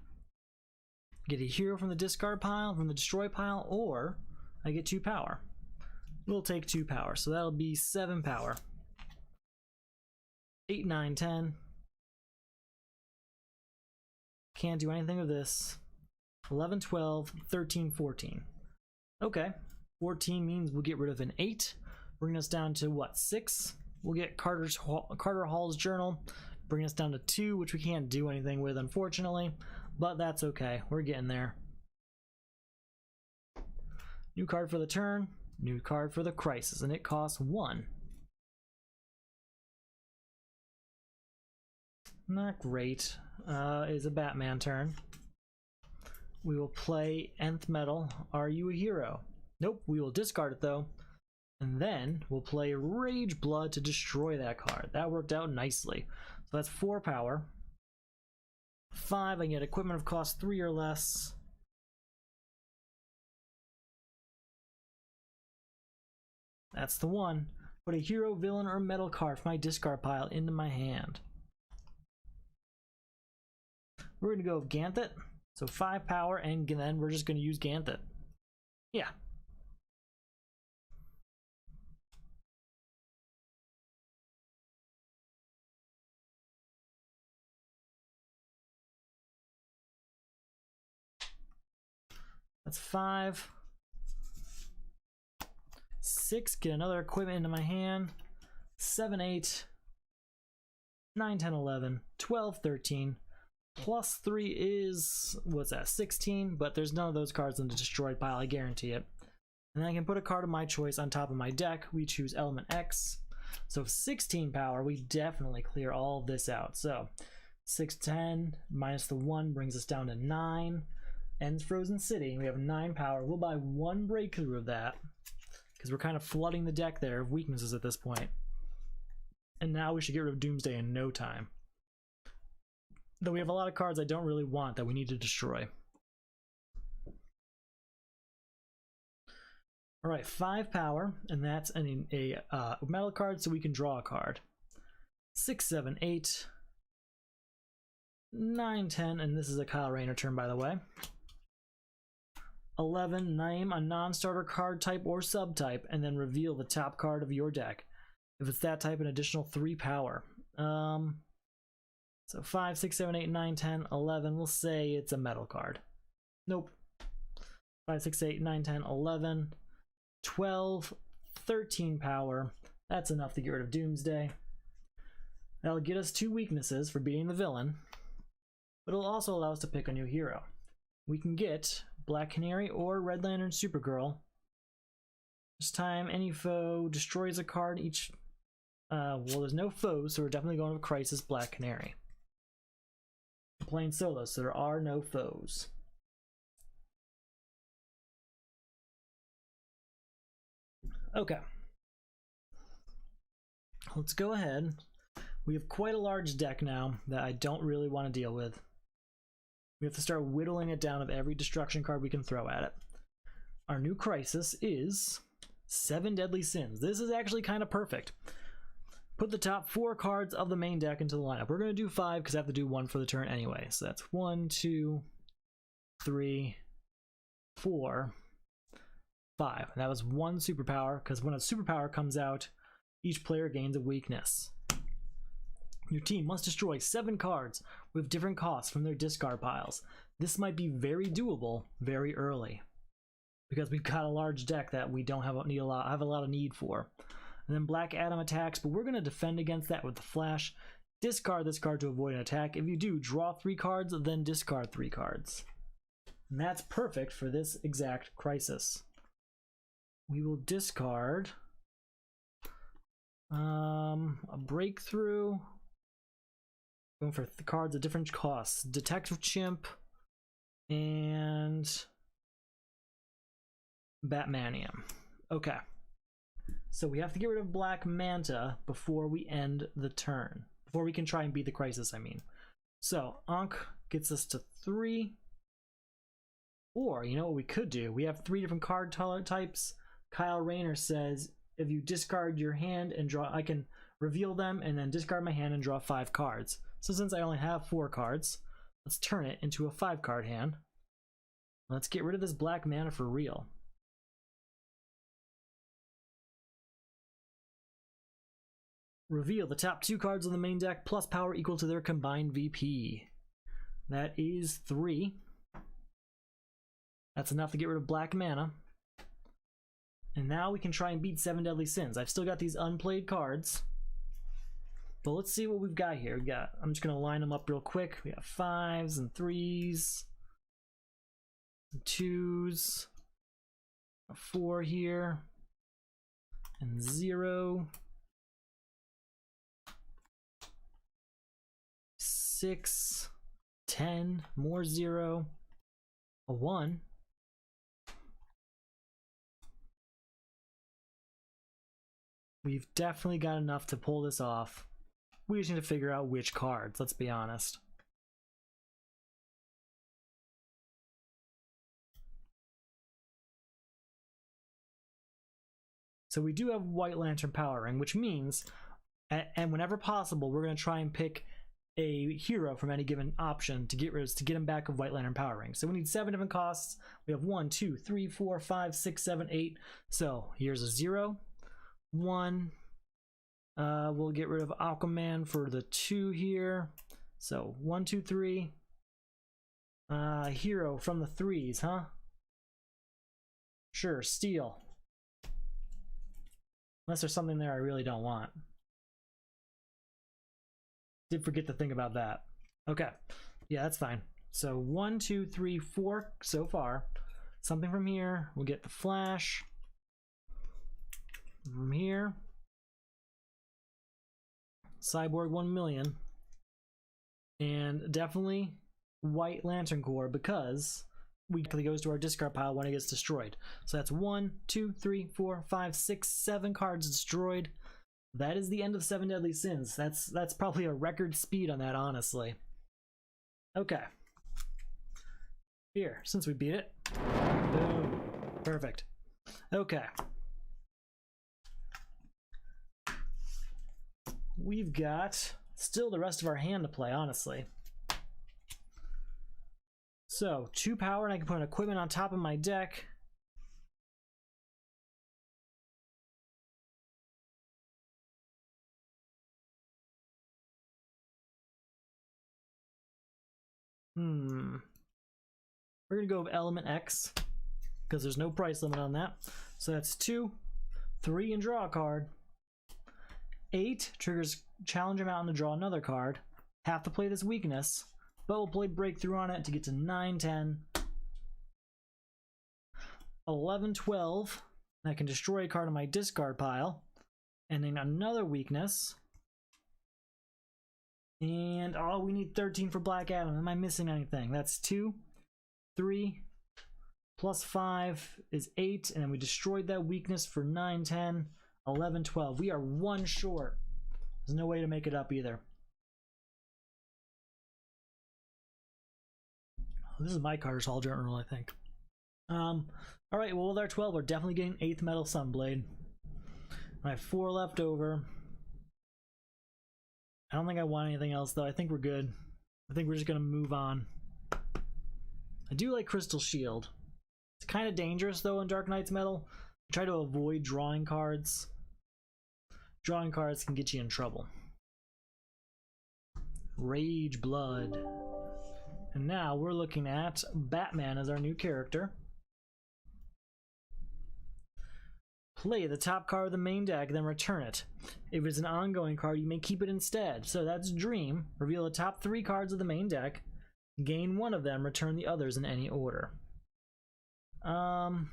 Get a hero from the discard pile, from the destroy pile, or I get 2 power. We'll take 2 power, so that'll be 7 power. 8, 9, 10. Can't do anything with this. 11, 12, 13, 14. Okay, 14 means we'll get rid of an 8, bringing us down to what, 6? We'll get Carter Hall's journal, bringing us down to 2, which we can't do anything with, unfortunately, but that's okay. We're getting there. New card for the turn, new card for the crisis, and it costs 1. Not great. Is a Batman turn. We will play Nth Metal. Are you a hero? Nope, we will discard it though. And then we'll play Rage Blood to destroy that card. That worked out nicely. So that's 4 power. 5, I can get equipment of cost 3 or less. That's the one. Put a hero, villain, or metal card from my discard pile into my hand. We're going to go with Ganthet. So 5 power, and then we're just going to use Ganthet. Yeah. That's 5. 6, get another equipment into my hand. 7, 8. 9, 10, 11. 12, 13. Plus 3 is, what's that, 16, but there's none of those cards in the destroyed pile, I guarantee it. And then I can put a card of my choice on top of my deck. We choose element X. So 16 power, we definitely clear all of this out. So 6, 10, minus the 1 brings us down to 9. Ends Frozen City, we have 9 power. We'll buy 1 breakthrough of that, because we're kind of flooding the deck there of weaknesses at this point. And now we should get rid of Doomsday in no time. Though we have a lot of cards I don't really want that we need to destroy. Alright, 5 power, and that's a metal card, so we can draw a card. 6, 7, 8. 9, 10, and this is a Kyle Rayner turn, by the way. 11, name a non-starter card type or subtype, and then reveal the top card of your deck. If it's that type, an additional 3 power. So 5, 6, 7, 8, 9, 10, 11. We'll say it's a metal card. Nope. 5, 6, 8, 9, 10, 11. 12, 13 power. That's enough to get rid of Doomsday. That'll get us 2 weaknesses for beating the villain, but it'll also allow us to pick a new hero. We can get Black Canary or Red Lantern Supergirl. This time, any foe destroys a card each. Well, there's no foes, so we're definitely going with Crisis Black Canary. We're playing solo, so there are no foes. Okay. Let's go ahead. We have quite a large deck now that I don't really want to deal with. We have to start whittling it down of every destruction card we can throw at it. Our new crisis is 7 Deadly Sins. This is actually kind of perfect. Put the top 4 cards of the main deck into the lineup. We're going to do 5 because I have to do 1 for the turn anyway. So that's 1, 2, 3, 4, 5. And that was 1 superpower, because when a superpower comes out, each player gains a weakness. Your team must destroy 7 cards with different costs from their discard piles. This might be very doable very early, because we've got a large deck that we don't have a lot of need for. And then Black Adam attacks, but we're going to defend against that with the Flash. Discard this card to avoid an attack. If you do, draw 3 cards, then discard 3 cards. And that's perfect for this exact crisis. We will discard a breakthrough. Going for the cards at different costs. Detective Chimp and Batmanium. Okay. So we have to get rid of Black Manta before we end the turn. Before we can try and beat the Crisis, I mean. So Ankh gets us to 3. Or, you know what we could do? We have 3 different card types. Kyle Rayner says, if you discard your hand and draw, I can reveal them and then discard my hand and draw 5 cards. So since I only have 4 cards, let's turn it into a 5-card hand. Let's get rid of this Black Mana for real. Reveal the top 2 cards on the main deck plus power equal to their combined VP. That is 3. That's enough to get rid of Black Mana. And now we can try and beat 7 Deadly Sins. I've still got these unplayed cards. But let's see what we've got here. I'm just going to line them up real quick. We have 5s and 3s. And 2s. A 4 here. And 0. 6. 10. More 0. A 1. We've definitely got enough to pull this off. We just need to figure out which cards, let's be honest. So we do have White Lantern Powering, which means, and whenever possible, we're going to try and pick a hero from any given option to get him back of White Lantern Powering. So we need 7 different costs. We have 1, 2, 3, 4, 5, 6, 7, 8. So here's a 0. 1. We'll get rid of Aquaman for the 2 here. So 1, 2, 3. Hero from the 3s, huh? Sure, Steel. Unless there's something there I really don't want. Did forget to think about that. Okay, yeah, that's fine. So 1, 2, 3, 4 so far. Something from here. We'll get the Flash. From here, Cyborg 1,000,000, and definitely White Lantern Corps because it goes to our discard pile when it gets destroyed. So that's 1, 2, 3, 4, 5, 6, 7 cards destroyed. That is the end of 7 Deadly Sins. That's probably a record speed on that, honestly. Okay. Here, since we beat it. Boom. Perfect. Okay. We've got still the rest of our hand to play, honestly. So 2 power, and I can put an equipment on top of my deck. We're gonna go with Element X because there's no price limit on that. So that's 2, 3, and draw a card. 8 triggers Challenger Mountain to draw another card. Have to play this weakness, but we'll play Breakthrough on it to get to 9, 10, 11, 12. I can destroy a card on my discard pile, and then another weakness. And oh, we need 13 for Black Adam. Am I missing anything? That's 2, 3, plus 5 is 8, and then we destroyed that weakness for 9, 10. 11, 12. We are 1 short. There's no way to make it up either. This is my Carter's Hall Journal, I think. Alright, well, with our 12, we're definitely getting 8th Metal Sunblade. I have 4 left over. I don't think I want anything else, though. I think we're good. I think we're just going to move on. I do like Crystal Shield. It's kind of dangerous, though, in Dark Knight's Metal. I try to avoid drawing cards. Drawing cards can get you in trouble. Rage Blood. And now we're looking at Batman as our new character. Play the top card of the main deck, then return it. If it's an ongoing card, you may keep it instead. So that's Dream. Reveal the top 3 cards of the main deck. Gain 1 of them, return the others in any order. We're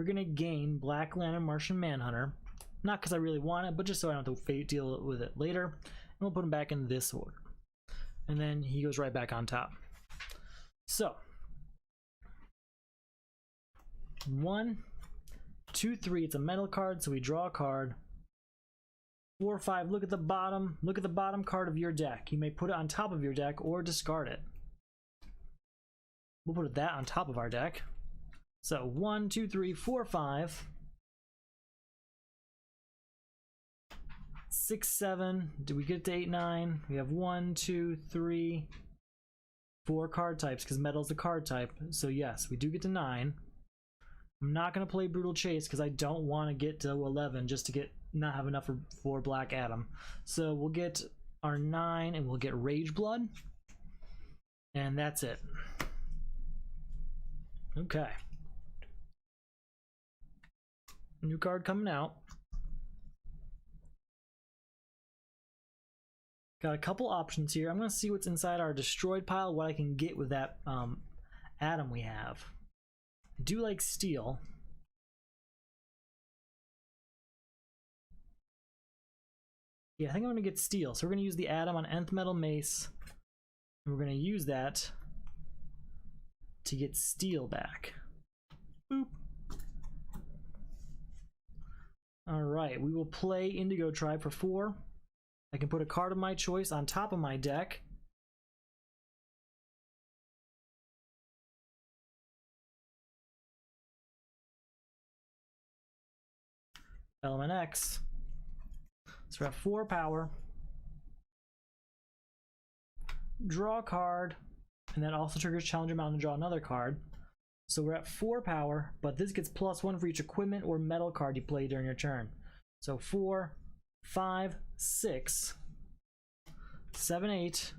gonna gain Black Lantern Martian Manhunter. Not because I really want it, but just so I don't have to deal with it later. And we'll put him back in this order. And then he goes right back on top. So 1, 2/3, it's a metal card, so we draw a card. 4/5, look at the bottom. Look at the bottom card of your deck. You may put it on top of your deck or discard it. We'll put that on top of our deck. So 1, 2, 3, 4, 5, 6, 7. Do we get to 8, 9? We have 1, 2, 3, 4 card types because metal's the card type. So yes, we do get to 9. I'm not going to play Brutal Chase because I don't want to get to 11 just to get not have enough for Black Adam. So we'll get our 9 and we'll get Rage Blood. And that's it. Okay. New card coming out. Got a couple options here. I'm going to see what's inside our destroyed pile, what I can get with that Adam we have. I do like steel. Yeah, I think I'm going to get steel. So we're going to use the Adam on Nth Metal Mace. And we're going to use that to get steel back. Boop. Alright, we will play Indigo Tribe for 4. I can put a card of my choice on top of my deck. Element X. So we're at 4 power. Draw a card, and that also triggers Challenger Mountain to draw another card. So we're at 4 power, but this gets +1 for each equipment or metal card you play during your turn. So 4, 5, 6, 7, 8.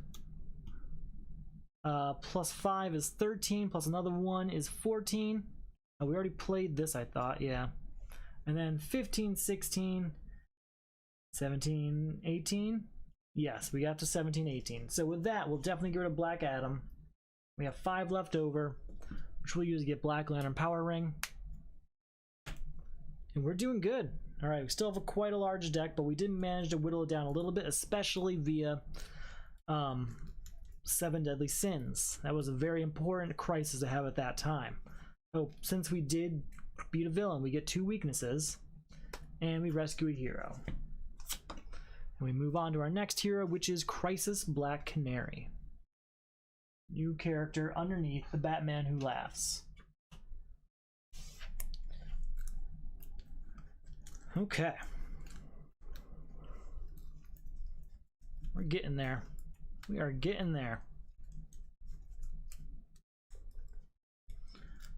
+5 is 13, plus another 1 is 14. Oh, we already played this, I thought, yeah. And then 15, 16, 17, 18. Yes, we got to 17, 18. So with that, we'll definitely get rid of Black Adam. We have 5 left over, which we'll use to get Black Lantern Power Ring. And we're doing good. All right, we still have quite a large deck, but we did manage to whittle it down a little bit, especially via 7 Deadly Sins. That was a very important crisis to have at that time. So since we did beat a villain, we get 2 weaknesses, and we rescue a hero. And we move on to our next hero, which is Crisis Black Canary. New character underneath the Batman Who Laughs. Okay. We're getting there. We are getting there.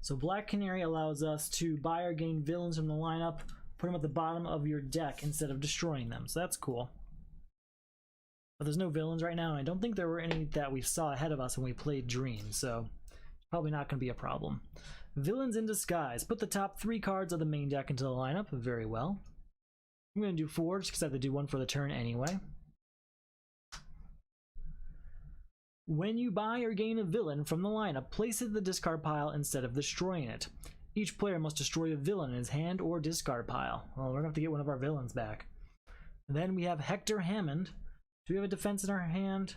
So Black Canary allows us to buy or gain villains from the lineup, put them at the bottom of your deck instead of destroying them. So that's cool. But there's no villains right now, and I don't think there were any that we saw ahead of us when we played Dream, so probably not going to be a problem. Villains in Disguise. Put the top 3 cards of the main deck into the lineup. Very well. I'm going to do 4 just because I have to do 1 for the turn anyway. When you buy or gain a villain from the lineup, place it in the discard pile instead of destroying it. Each player must destroy a villain in his hand or discard pile. Well, we're going to have to get one of our villains back. And then we have Hector Hammond. Do we have a defense in our hand?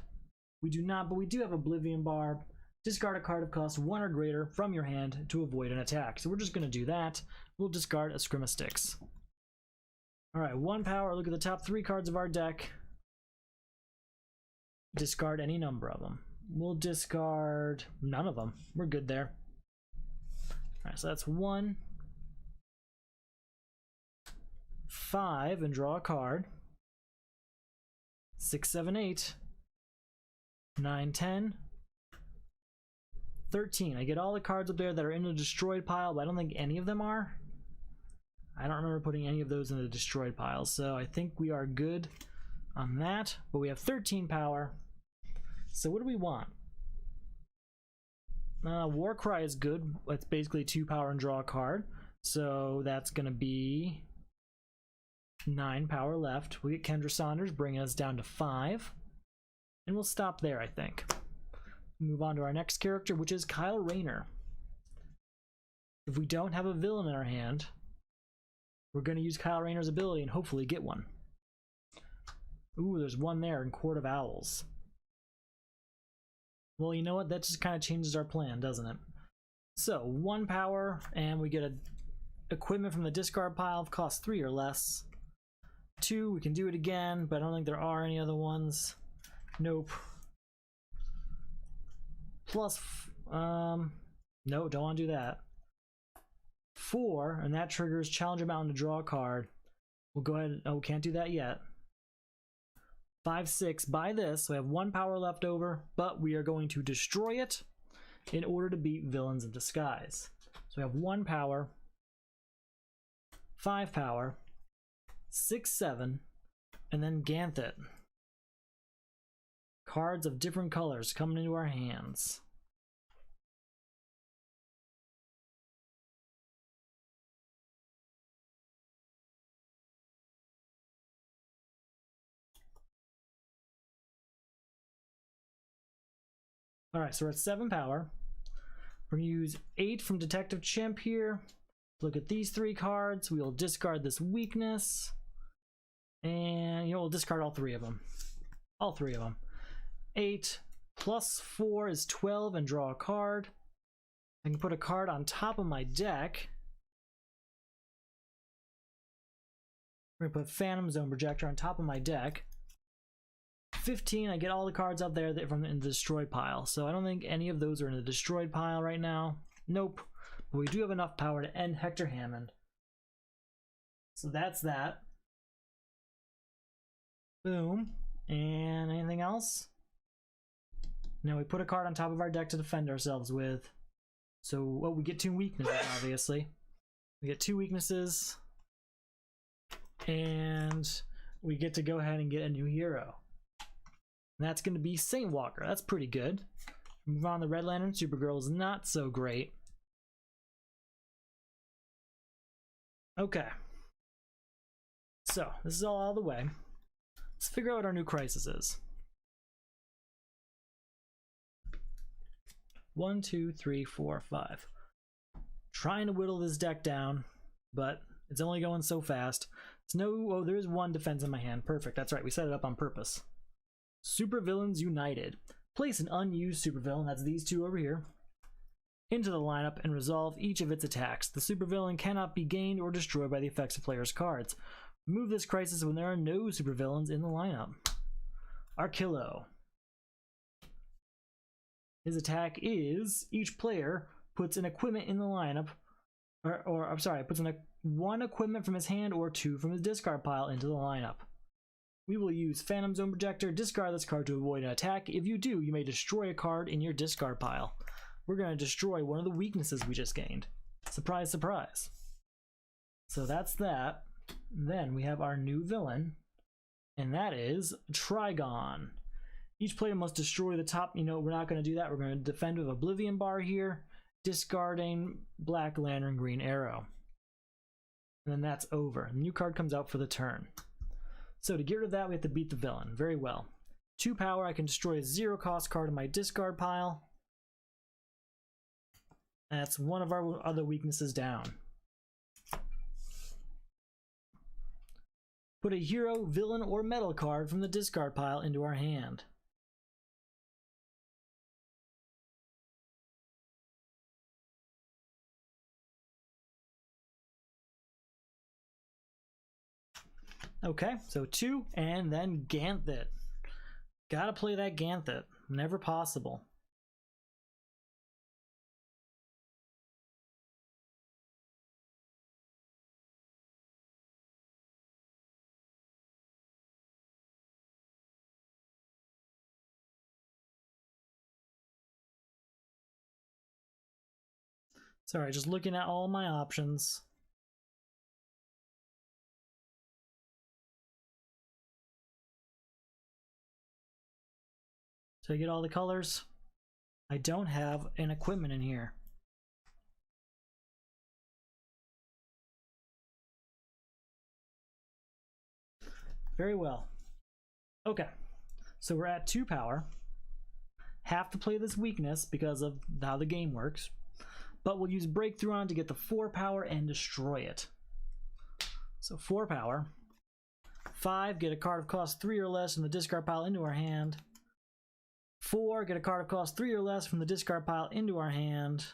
We do not, but we do have Oblivion Barb. Discard a card of cost 1 or greater from your hand to avoid an attack. So we're just going to do that. We'll discard a Scrim of Sticks. Alright, 1 power. Look at the top 3 cards of our deck. Discard any number of them. We'll discard none of them. We're good there. Alright, so that's 1, 5, and draw a card. 6, 7, 8, 9, 10, 13. I get all the cards up there that are in the destroyed pile, but I don't think any of them are. I don't remember putting any of those in the destroyed pile, so I think we are good on that. But we have 13 power. So what do we want? Warcry is good. It's basically 2 power and draw a card. So that's going to be 9 power left. We get Kendra Saunders, bringing us down to 5. And we'll stop there, I think. Move on to our next character, which is Kyle Rayner. If we don't have a villain in our hand, we're going to use Kyle Rayner's ability and hopefully get one. Ooh, there's one there in Court of Owls. Well, you know what? That just kind of changes our plan, doesn't it? So, 1 power, and we get equipment from the discard pile of cost 3 or less. 2, we can do it again, but I don't think there are any other ones. Nope. Plus, no, don't want to do that. 4, and that triggers Challenger Mountain to draw a card. We'll go ahead, oh, can't do that yet. 5, 6, buy this, so we have 1 power left over, but we are going to destroy it in order to beat Villains of Disguise. So we have 1 power, 5 power, 6, 7, and then Ganthet. Cards of different colors coming into our hands. Alright, so we're at 7 power. We're going to use 8 from Detective Chimp here. Look at these 3 cards. We will discard this weakness. And, we'll discard all 3 of them. All 3 of them. 8 plus 4 is 12 and draw a card. I can put a card on top of my deck. We're going to put Phantom Zone Projector on top of my deck. 15, I get all the cards up there that from in the destroyed pile. So I don't think any of those are in the destroyed pile right now. Nope. But we do have enough power to end Hector Hammond. So that's that. Boom. And anything else? Now we put a card on top of our deck to defend ourselves with. So, well, we get 2 weaknesses, obviously. We get 2 weaknesses. And we get to go ahead and get a new hero. And that's going to be Saint Walker. That's pretty good. Move on to Red Lantern. Supergirl is not so great. Okay. So, this is all out of the way. Let's figure out what our new crisis is. 1, 2, 3, 4, 5. Trying to whittle this deck down, but it's only going so fast. It's no, oh, there is 1 defense in my hand. Perfect. That's right. We set it up on purpose. Supervillains United. Place an unused supervillain, that's these 2 over here, into the lineup and resolve each of its attacks. The supervillain cannot be gained or destroyed by the effects of players' cards. Remove this crisis when there are no supervillains in the lineup. Archillo. His attack is each player puts an equipment in the lineup, or I'm sorry, puts 1 equipment from his hand or 2 from his discard pile into the lineup. We will use Phantom Zone Projector, discard this card to avoid an attack. If you do, you may destroy a card in your discard pile. We're going to destroy one of the weaknesses we just gained. Surprise, surprise. So that's that. Then we have our new villain, and that is Trigon. Each player must destroy the top, we're not going to do that. We're going to defend with Oblivion Bar here, discarding Black Lantern Green Arrow. And then that's over. The new card comes out for the turn. So to get rid of that, we have to beat the villain. Very well. 2 power, I can destroy a 0-cost card in my discard pile. That's one of our other weaknesses down. Put a hero, villain, or metal card from the discard pile into our hand. Okay, so 2, and then Ganthet. Gotta play that Ganthet. Never possible. Sorry, just looking at all my options. So I get all the colors. I don't have an equipment in here. Very well. Okay, so we're at 2 power. Have to play this weakness because of how the game works. But we'll use Breakthrough on to get the 4 power and destroy it. So 4 power. 5, get a card of cost 3 or less from the discard pile into our hand. 4, get a card of cost 3 or less from the discard pile into our hand.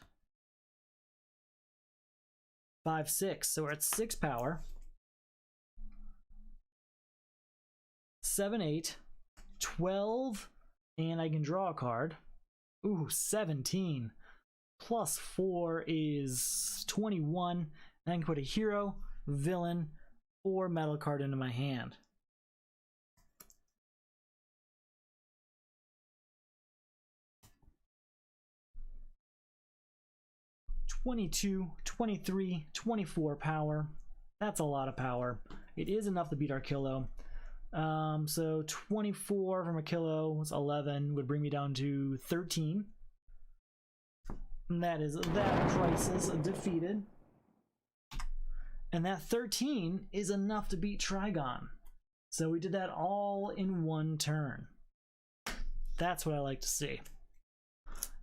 5, 6. So we're at 6 power. 7, 8, 12, and I can draw a card. Ooh, 17. Plus 4 is 21. And I can put a hero, villain, or metal card into my hand. $22, $23, $24 power. That's a lot of power. It is enough to beat our Kilo. So 24 from a Kilo was 11, would bring me down to 13. And that is that Crisis defeated. And that 13 is enough to beat Trigon. So we did that all in one turn. That's what I like to see.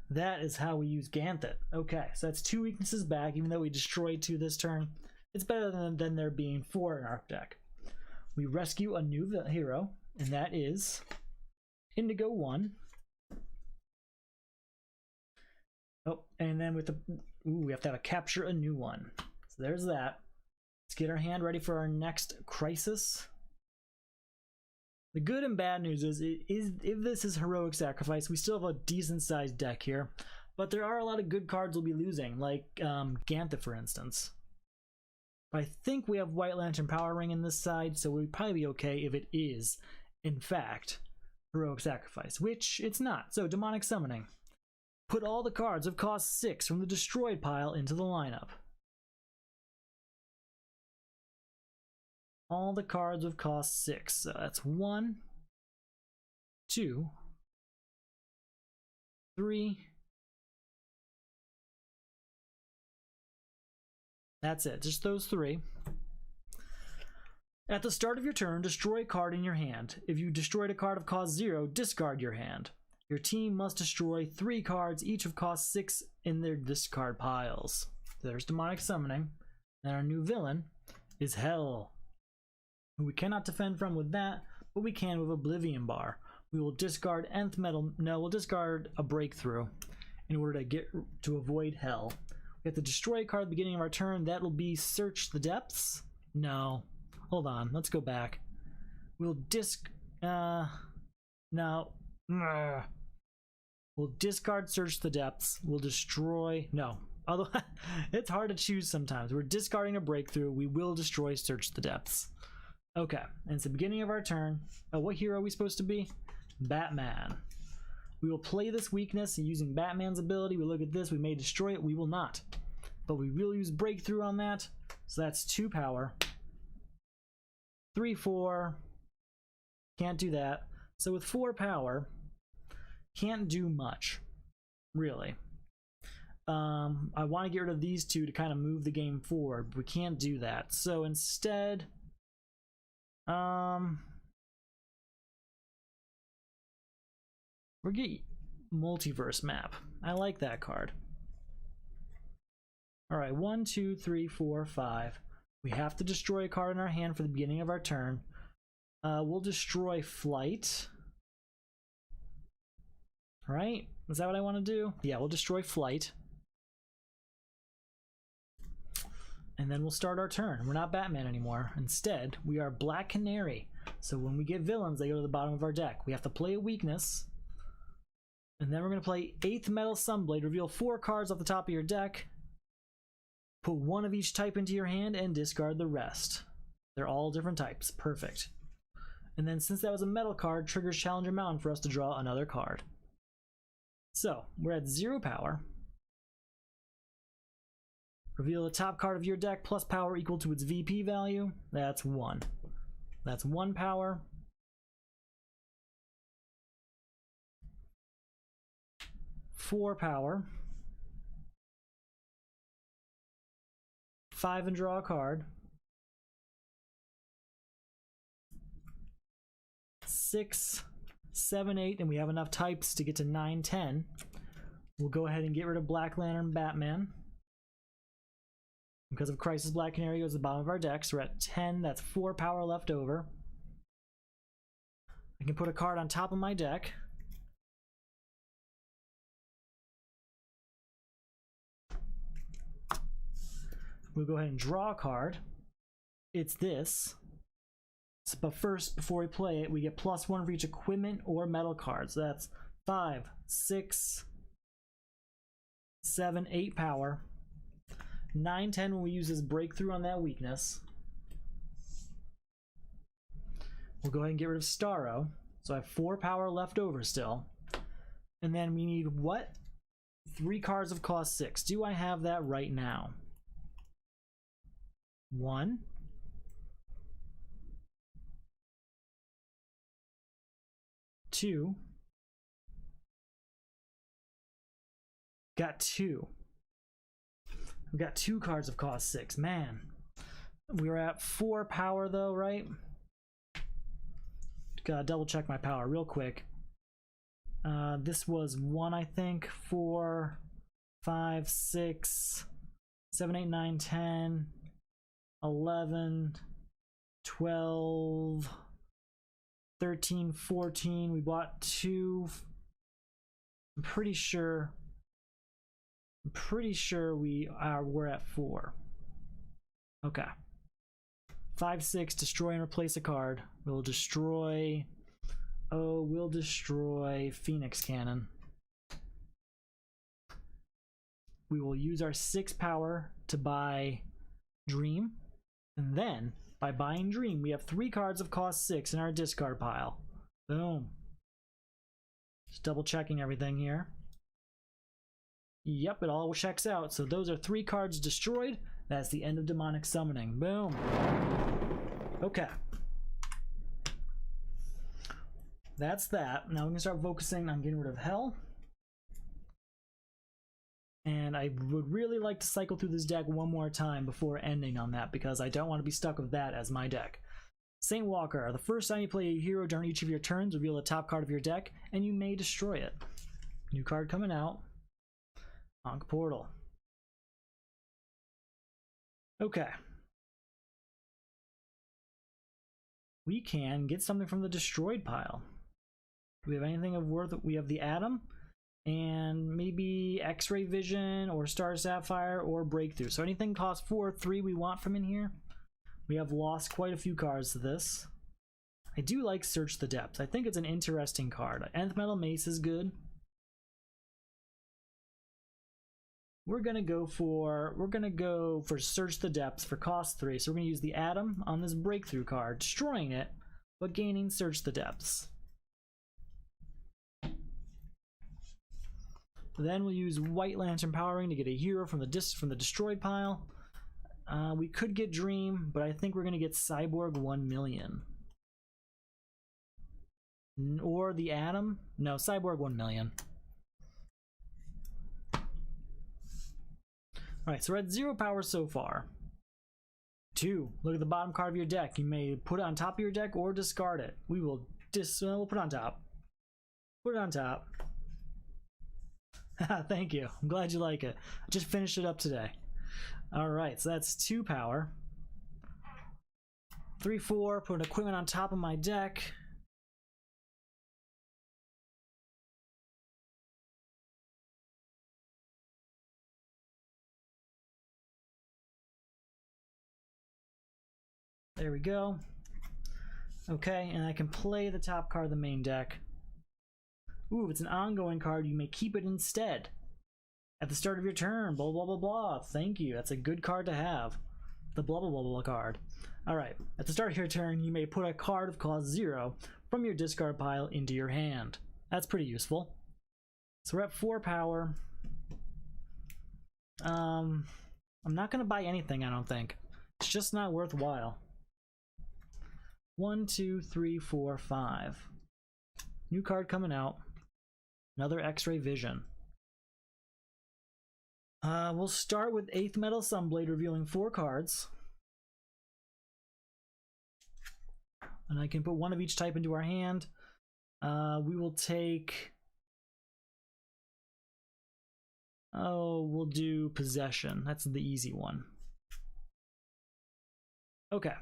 That is how we use Ganthet. Okay, so that's 2 weaknesses back, even though we destroyed 2 this turn. It's better than there being 4 in our deck. We rescue a new hero, and that is Indigo 1. Oh, and then with the... Ooh, we have to capture a new one. So there's that. Let's get our hand ready for our next Crisis. The good and bad news is if this is Heroic Sacrifice, we still have a decent sized deck here, but there are a lot of good cards we'll be losing, like Ganthet, for instance. But I think we have White Lantern Power Ring in this side, so we'd probably be okay if it is, in fact, Heroic Sacrifice, which it's not. So Demonic Summoning. Put all the cards of cost 6 from the destroyed pile into the lineup. All the cards of cost 6. So that's 1, 2, 3. That's it, just those 3. At the start of your turn, destroy a card in your hand. If you destroyed a card of cost 0, discard your hand. Your team must destroy 3 cards, each of cost 6, in their discard piles. There's Demonic Summoning. And our new villain is Hell, who we cannot defend from with that, but we can with Oblivion Bar. We will discard Nth Metal. No, we'll discard a Breakthrough in order to avoid Hell. We have to destroy a card at the beginning of our turn. That will be Search the Depths. No, hold on. Let's go back. We'll no. We'll discard Search the Depths. We'll destroy. No. Although it's hard to choose sometimes. We're discarding a Breakthrough. We will destroy Search the Depths. Okay, and it's the beginning of our turn. Oh, what hero are we supposed to be? Batman. We will play this weakness using Batman's ability. We look at this, we may destroy it, we will not. But we will use Breakthrough on that. So that's 2 power. 3, 4. Can't do that. So with 4 power, can't do much, really. I want to get rid of these 2 to kind of move the game forward, but we can't do that. So instead... we'll get Multiverse Map. I like that card. Alright, 1, 2, 3, 4, 5. We have to destroy a card in our hand for the beginning of our turn. We'll destroy Flight. Right? Is that what I want to do? Yeah, we'll destroy Flight. And then we'll start our turn. We're not Batman anymore. Instead, we are Black Canary. So when we get villains, they go to the bottom of our deck. We have to play a weakness. And then we're going to play 8th Metal Sunblade. Reveal 4 cards off the top of your deck. Put 1 of each type into your hand and discard the rest. They're all different types. Perfect. And then since that was a metal card, triggers Challenger Mountain for us to draw another card. So, we're at 0 power. Reveal the top card of your deck plus power equal to its VP value. That's 1. That's 1 power. Four power. 5 and draw a card. 6, 7, 8, and we have enough types to get to 9, 10. We'll go ahead and get rid of Black Lantern Batman. Because of Crisis, Black Canary goes to the bottom of our deck, so we're at 10. That's 4 power left over. I can put a card on top of my deck. We'll go ahead and draw a card. It's this. But first, before we play it, we get +1 for each equipment or metal card. So that's 5, 6, 7, 8 power. 9, 10 when we use this breakthrough on that weakness. We'll go ahead and get rid of Starro. So I have 4 power left over still. And then we need what? 3 cards of cost 6. Do I have that right now? 1. 2. Got 2. We've got 2 cards of cost 6. Man. We're at 4 power though, right? Gotta double check my power real quick. This was 1, I think. 4, 5, 6, 7, 8, 9, 10, 11, 12, 13, 14. We bought 2. I'm pretty sure we're at 4. Okay. 5, 6, destroy and replace a card. We'll destroy Phoenix Cannon. We will use our 6 power to buy Dream. And then, by buying Dream, we have 3 cards of cost 6 in our discard pile. Boom. Just double checking everything here. Yep, it all checks out. So those are 3 cards destroyed. That's the end of demonic summoning. Boom. Okay. That's that. Now we can start focusing on getting rid of Hell. And I would really like to cycle through this deck one more time before ending on that, because I don't want to be stuck with that as my deck. Saint Walker. The first time you play a hero during each of your turns, reveal the top card of your deck, and you may destroy it. New card coming out. Ankh Portal. Okay. We can get something from the destroyed pile. Do we have anything of worth? We have the Atom and maybe X-Ray Vision or Star Sapphire or Breakthrough. So anything cost 4 or 3 we want from in here. We have lost quite a few cards to this. I do like Search the Depths. I think it's an interesting card. Nth Metal Mace is good. We're gonna go for Search the Depths for cost 3. So we're gonna use the Atom on this Breakthrough card, destroying it, but gaining Search the Depths. Then we'll use White Lantern Powering to get a hero from the destroyed pile. We could get Dream, but I think we're gonna get Cyborg 1,000,000. Or the Atom? No, Cyborg 1,000,000. Alright, so we're at 0 power so far. 2. Look at the bottom card of your deck. You may put it on top of your deck or discard it. We'll put it on top. Put it on top. Thank you. I'm glad you like it. I just finished it up today. Alright, so that's 2 power. 3, 4. Put an equipment on top of my deck. There we go. Okay, and I can play the top card of the main deck. Ooh, if it's an ongoing card, you may keep it instead. At the start of your turn, blah blah blah blah. Thank you, that's a good card to have. The blah blah blah blah card. Alright, at the start of your turn, you may put a card of cost 0 from your discard pile into your hand. That's pretty useful. So we're at 4 power. I'm not gonna buy anything, I don't think. It's just not worthwhile. 1, 2, 3, 4, 5. New card coming out. Another X-Ray Vision. We'll start with 8th Metal Sunblade, revealing 4 cards. And I can put 1 of each type into our hand. We will take... Oh, we'll do Possession. That's the easy one. Okay.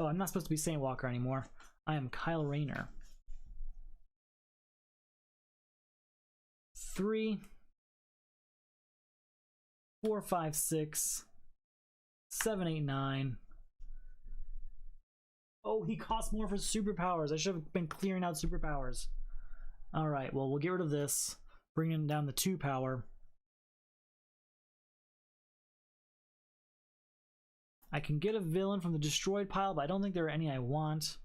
Oh, I'm not supposed to be Saint Walker anymore. I am Kyle Rayner. 3. 4, 5, 6, 7, 8, 9. Oh, he costs more for superpowers. I should have been clearing out superpowers. Alright, well, we'll get rid of this. Bringing down the 2 power. I can get a villain from the destroyed pile, but I don't think there are any I want.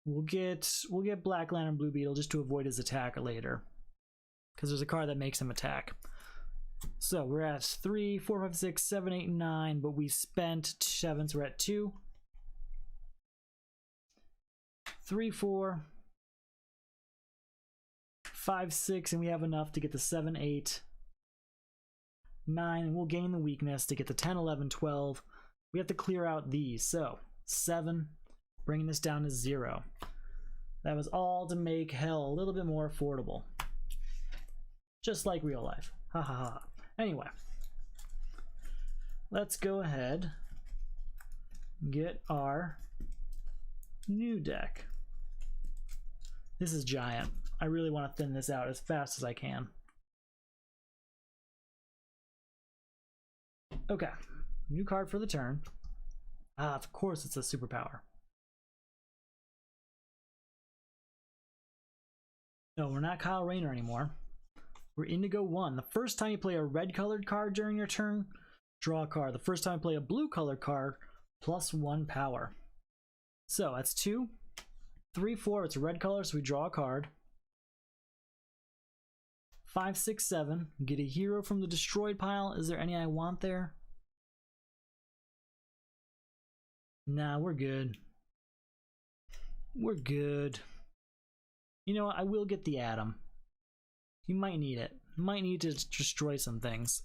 We'll get Black Lantern Blue Beetle just to avoid his attack later, because there's a card that makes him attack. So we're at 3, 4, 5, 6, 7, 8, 9, but we spent 7, so we're at 2, 3, 4, 5, 6, and we have enough to get the 7, 8, 9, and we'll gain the weakness to get the 10, 11, 12. We have to clear out these, so 7, bringing this down to 0. That was all to make hell a little bit more affordable. Just like real life. Ha ha ha. Anyway, let's go ahead and get our new deck. This is giant. I really want to thin this out as fast as I can. Okay, new card for the turn. Ah, of course it's a superpower. No, we're not Kyle Rayner anymore. We're Indigo 1. The first time you play a red colored card during your turn, draw a card. The first time you play a blue colored card, +1 power. So that's 2, 3, 4. It's a red color, so we draw a card. 5, 6, 7. Get a hero from the destroyed pile. Is there any I want there? Nah, we're good. We're good. You know what? I will get the Atom. You might need it. Might need to destroy some things.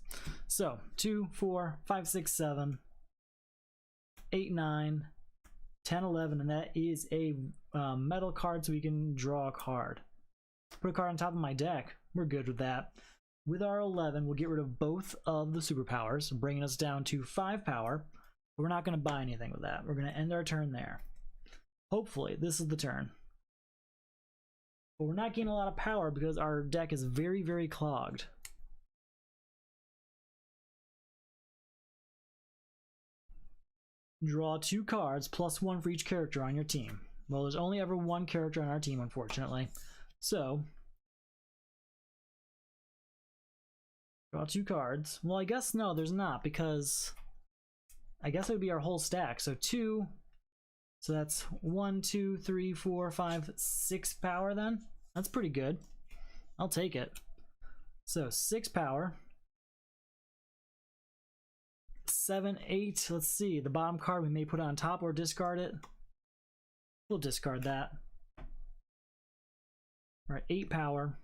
So 2, 4, 5, 6, 7, 8, 9, 10, 11, and that is a metal card, so we can draw a card. Put a card on top of my deck. We're good with that. With our 11, we'll get rid of both of the superpowers, bringing us down to 5 power. But we're not going to buy anything with that. We're going to end our turn there. Hopefully, this is the turn. But we're not getting a lot of power because our deck is very, very clogged. Draw 2 cards, +1 for each character on your team. Well, there's only ever 1 character on our team, unfortunately. So, draw 2 cards. Well, I guess no, there's not, because I guess it would be our whole stack. So 2. So that's 1, 2, 3, 4, 5, 6 power then. That's pretty good. I'll take it. So 6 power. 7, 8. Let's see. The bottom card we may put on top or discard it. We'll discard that. All right, 8 power.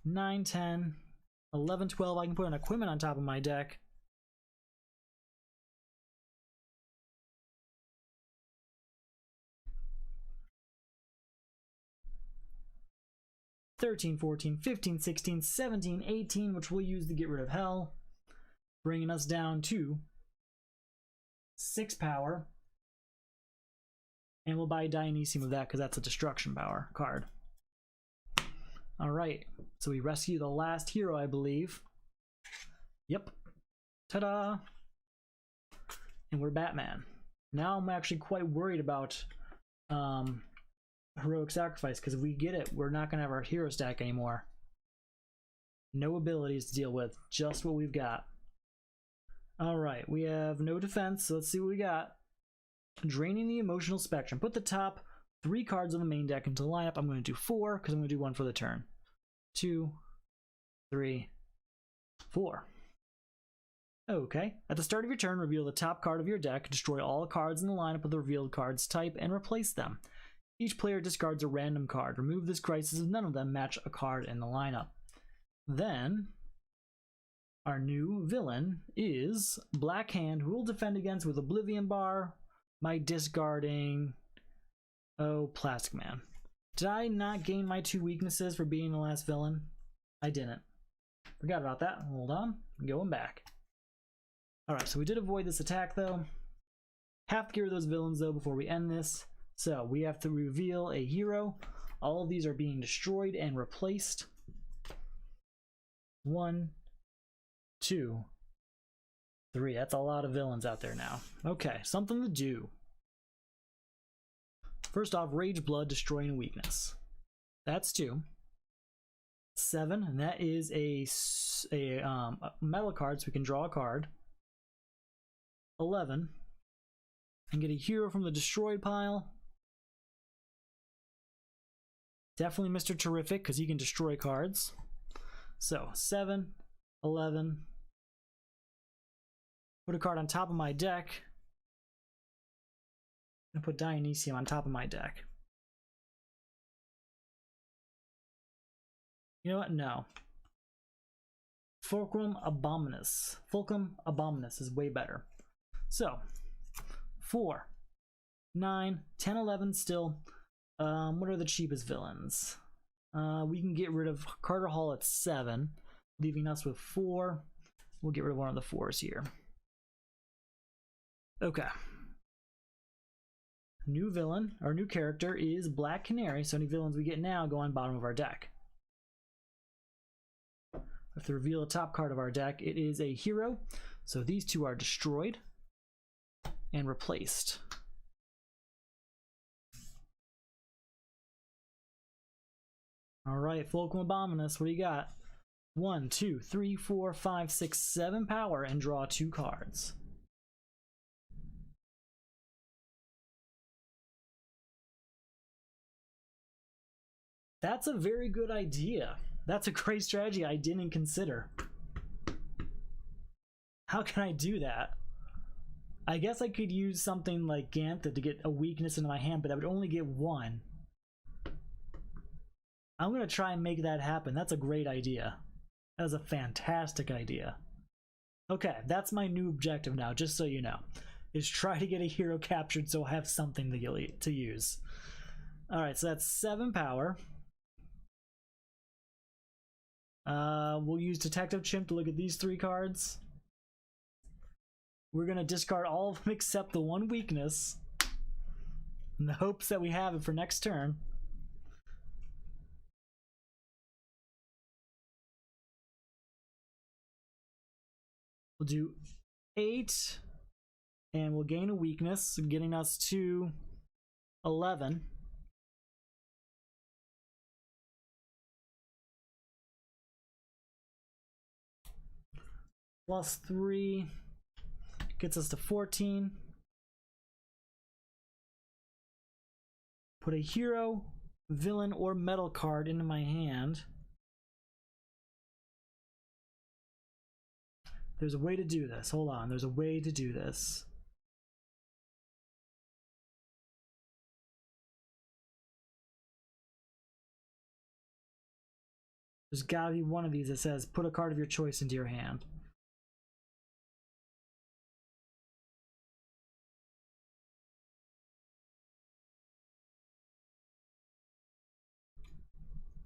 9, 10, 11, 12. I can put an equipment on top of my deck. 13, 14, 15, 16, 17, 18, which we'll use to get rid of Hell, bringing us down to 6 power. And we'll buy Dionysium with that because that's a destruction power card. Alright, so we rescue the last hero, I believe. Yep. Ta-da! And we're Batman. Now I'm actually quite worried about Heroic Sacrifice, because if we get it, we're not going to have our hero stack anymore. No abilities to deal with, just what we've got. Alright, we have no defense, so let's see what we got. Draining the Emotional Spectrum. Put the top 3 cards on the main deck into the lineup. I'm going to do 4, because I'm going to do 1 for the turn. 2, 3, 4. Okay. At the start of your turn, reveal the top card of your deck, destroy all cards in the lineup with the revealed cards type, and replace them. Each player discards a random card. Remove this crisis if none of them match a card in the lineup. Then, our new villain is Black Hand, who will defend against with Oblivion Bar by discarding, Plastic Man. Did I not gain my 2 weaknesses for being the last villain? I didn't. Forgot about that. Hold on. I'm going back. Alright, so we did avoid this attack though. Have to get rid of those villains though before we end this. So we have to reveal a hero All of these are being destroyed and replaced. 1, 2, 3. That's a lot of villains out there now. Okay, something to do. First off, Rage Blood, destroying weakness. That's 2. 7, and that is a metal card, so we can draw a card. 11, and get a hero from the destroyed pile. Definitely Mr. Terrific, because he can destroy cards. So 7, 11. Put a card on top of my deck. And put Dionysium on top of my deck. You know what? No. Fulcrum Abominus. Fulcrum Abominus is way better. So 4, 9, 10, 11 still. What are the cheapest villains? We can get rid of Carter Hall at 7, leaving us with 4. We'll get rid of one of the 4s here. Okay. New villain, our new character is Black Canary, so any villains we get now go on bottom of our deck. We have to reveal the top card of our deck. It is a hero, so these 2 are destroyed and replaced. Alright, Fulcrum Abominus, what do you got? 1, 2, 3, 4, 5, 6, 7 power, and draw 2 cards. That's a very good idea. That's a great strategy I didn't consider. How can I do that? I guess I could use something like Gantha to get a weakness into my hand, but I would only get 1. I'm going to try and make that happen. That's a great idea. That is a fantastic idea. Okay, that's my new objective now, just so you know. Is try to get a hero captured so I have something to use. Alright, so that's 7 power. We'll use Detective Chimp to look at these 3 cards. We're going to discard all of them except the 1 weakness, in the hopes that we have it for next turn. We'll do 8, and we'll gain a weakness, getting us to 11. Plus 3 gets us to 14. Put a hero, villain, or metal card into my hand. There's a way to do this. Hold on, there's a way to do this. There's gotta be one of these that says put a card of your choice into your hand.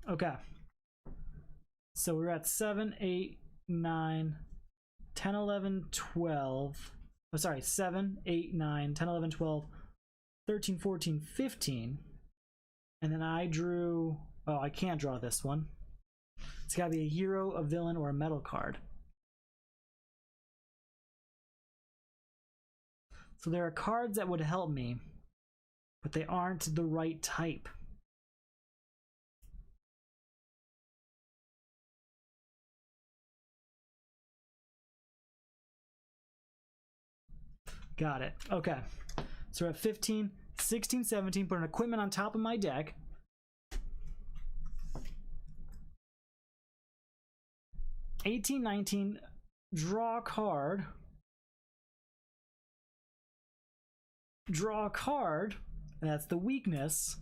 Okay. So we're at 7, 8, 9, 10, 11, 12. Oh, sorry, 7, 8, 9, 10, 11, 12, 13, 14, 15. And then I drew... Oh, I can't draw this one. It's got to be a hero, a villain, or a metal card. So there are cards that would help me, but they aren't the right type. Got it. Okay. So we're at 15, 16, 17. Put an equipment on top of my deck. $18, 19. Draw a card. Draw a card. And that's the weakness.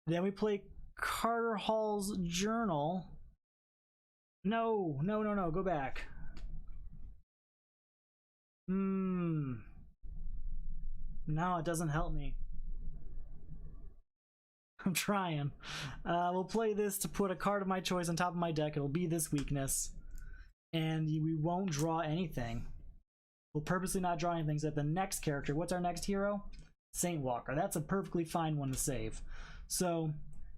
Then we play Carter Hall's Journal. No, no, no, no. Go back. No, it doesn't help me. I'm trying. We'll play this to put a card of my choice on top of my deck. It'll be this weakness. And we won't draw anything. We'll purposely not draw anything except the next character. What's our next hero? Saint Walker. That's a perfectly fine one to save. So,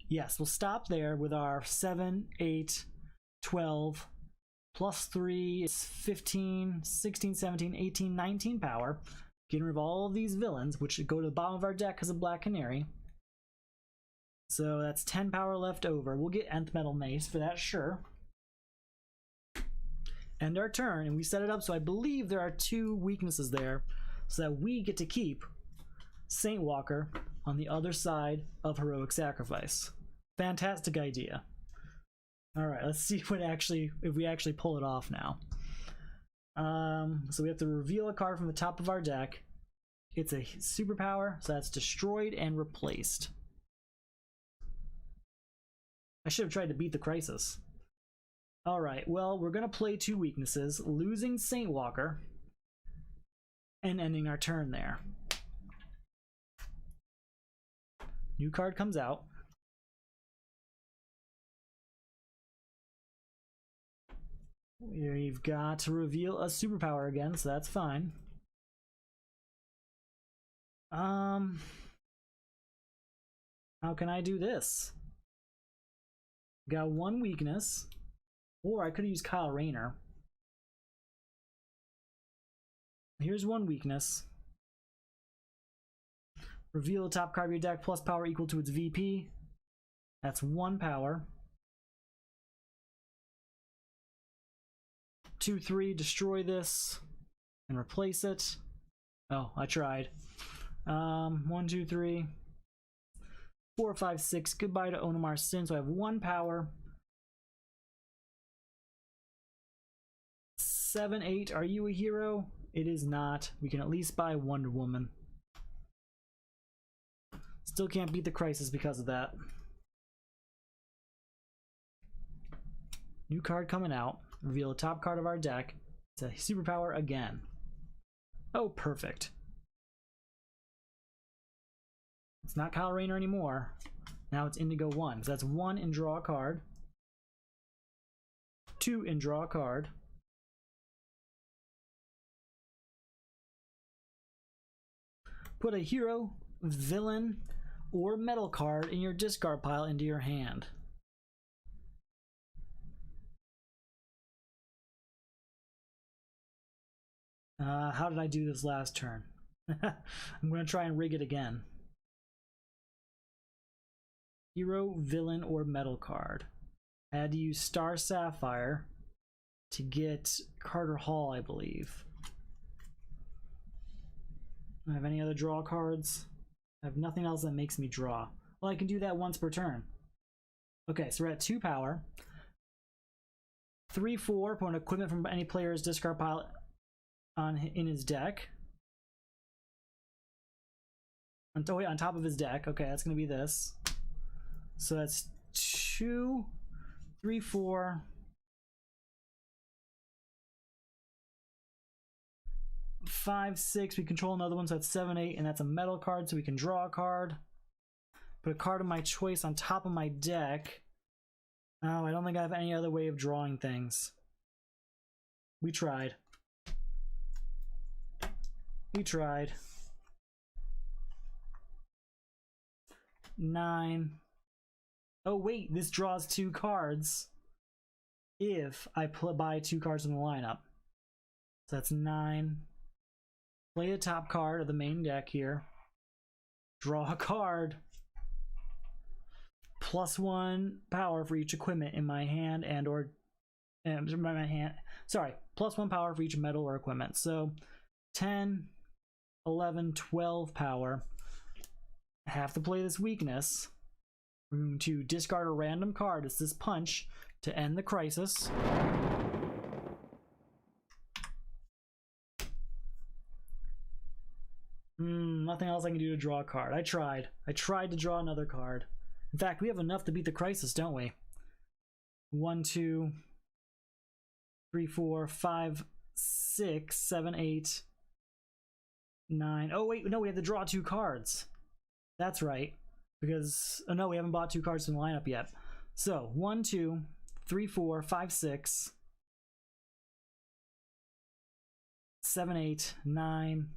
Yes, we'll stop there with our 7, 8, 12, plus 3 is 15, 16, 17, 18, 19 power. Getting rid of all of these villains, which go to the bottom of our deck as a Black Canary. So that's 10 power left over. We'll get Nth Metal Mace for that, sure. End our turn, and we set it up so I believe there are 2 weaknesses there, so that we get to keep Saint Walker on the other side of Heroic Sacrifice. Fantastic idea. Alright, let's see if we actually pull it off now. So we have to reveal a card from the top of our deck. It's a superpower, so that's destroyed and replaced. I should have tried to beat the Crisis. Alright, well, we're going to play 2 weaknesses, losing Saint Walker and ending our turn there. New card comes out. We've got to reveal a superpower again, so that's fine. How can I do this? Got 1 weakness. Or I could have used Kyle Rayner. Here's 1 weakness. Reveal the top card of your deck plus power equal to its VP. That's 1 power. 2, 3, destroy this and replace it. Oh, I tried. 1, 2, 3, 4, 5, 6. Goodbye to Onamar Sin. So I have 1 power. 7, 8. Are you a hero? It is not. We can at least buy Wonder Woman. Still can't beat the Crisis because of that. New card coming out. Reveal the top card of our deck. It's a superpower again. Oh, perfect. It's not Kyle Rayner anymore. Now it's Indigo 1. So that's 1 and draw a card. 2 and draw a card. Put a hero, villain, or metal card in your discard pile into your hand. How did I do this last turn? I'm going to try and rig it again. Hero, villain, or metal card. I had to use Star Sapphire to get Carter Hall, I believe. Do I have any other draw cards? I have nothing else that makes me draw. Well, I can do that once per turn. Okay, so we're at 2 power. 3, 4, put an equipment from any player's discard pile in his deck. On top of his deck. Okay, that's going to be this. So that's 2, 3, 4, 5, 6. We control another one, so that's 7, 8, and that's a metal card, so we can draw a card. Put a card of my choice on top of my deck. Oh, I don't think I have any other way of drawing things. We tried. We tried. 9. Oh wait, this draws 2 cards if I buy 2 cards in the lineup. So that's 9. Play the top card of the main deck here. Draw a card. +1 power for each equipment in my hand and or sorry, +1 power for each metal or equipment. So 10, 11, 12 power. I have to play this weakness. I'm going to discard a random card. It's this punch to end the crisis. Nothing else I can do to draw a card. I tried to draw another card. In fact, we have enough to beat the crisis, don't we? 1, 2, 3, 4, 5, 6, 7, 8, 9. Oh wait, no, we have to draw 2 cards. That's right. Because, oh no, we haven't bought 2 cards from the lineup yet. So, 1, 2, 3, 4, 5, 6, 7, 8, 9,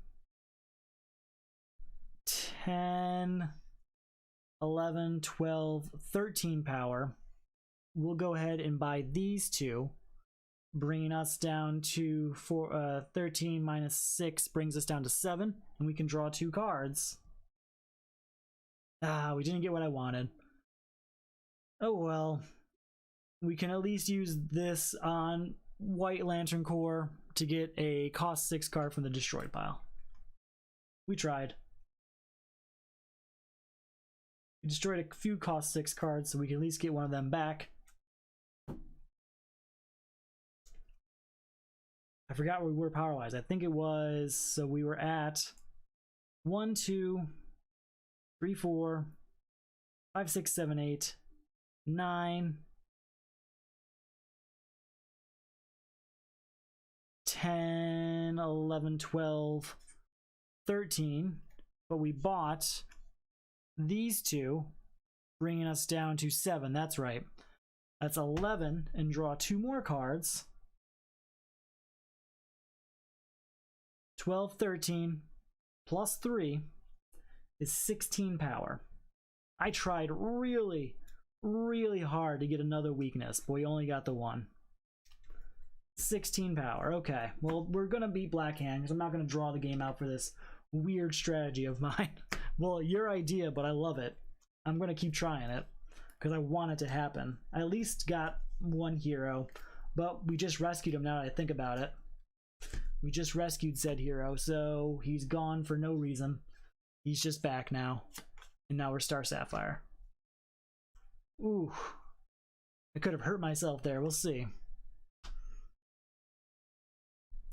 10, 11, 12, 13 power. We'll go ahead and buy these two, bringing us down to 13 minus 6 brings us down to 7, and we can draw 2 cards. We didn't get what I wanted. Oh well. We can at least use this on White Lantern Corps to get a cost 6 card from the destroyed pile. We tried. We destroyed a few cost 6 cards, so we can at least get one of them back. I forgot where we were power-wise. I think it was, so we were at 1, 2, 3, 4, 5, 6, 7, 8, 9, 10, 11, 12, 13, but we bought these two, bringing us down to 7. That's right. That's 11, and draw 2 more cards. 12, 13, plus 3 is 16 power. I tried really, really hard to get another weakness, but we only got the one. 16 power. Okay, well, we're gonna beat Black Hand because I'm not gonna draw the game out for this weird strategy of mine. Well, your idea, but I love it. I'm gonna keep trying it because I want it to happen. I at least got one hero, but we just rescued him now that I think about it. We just rescued said hero, so he's gone for no reason. He's just back now. And now we're Star Sapphire. Ooh. I could have hurt myself there. We'll see.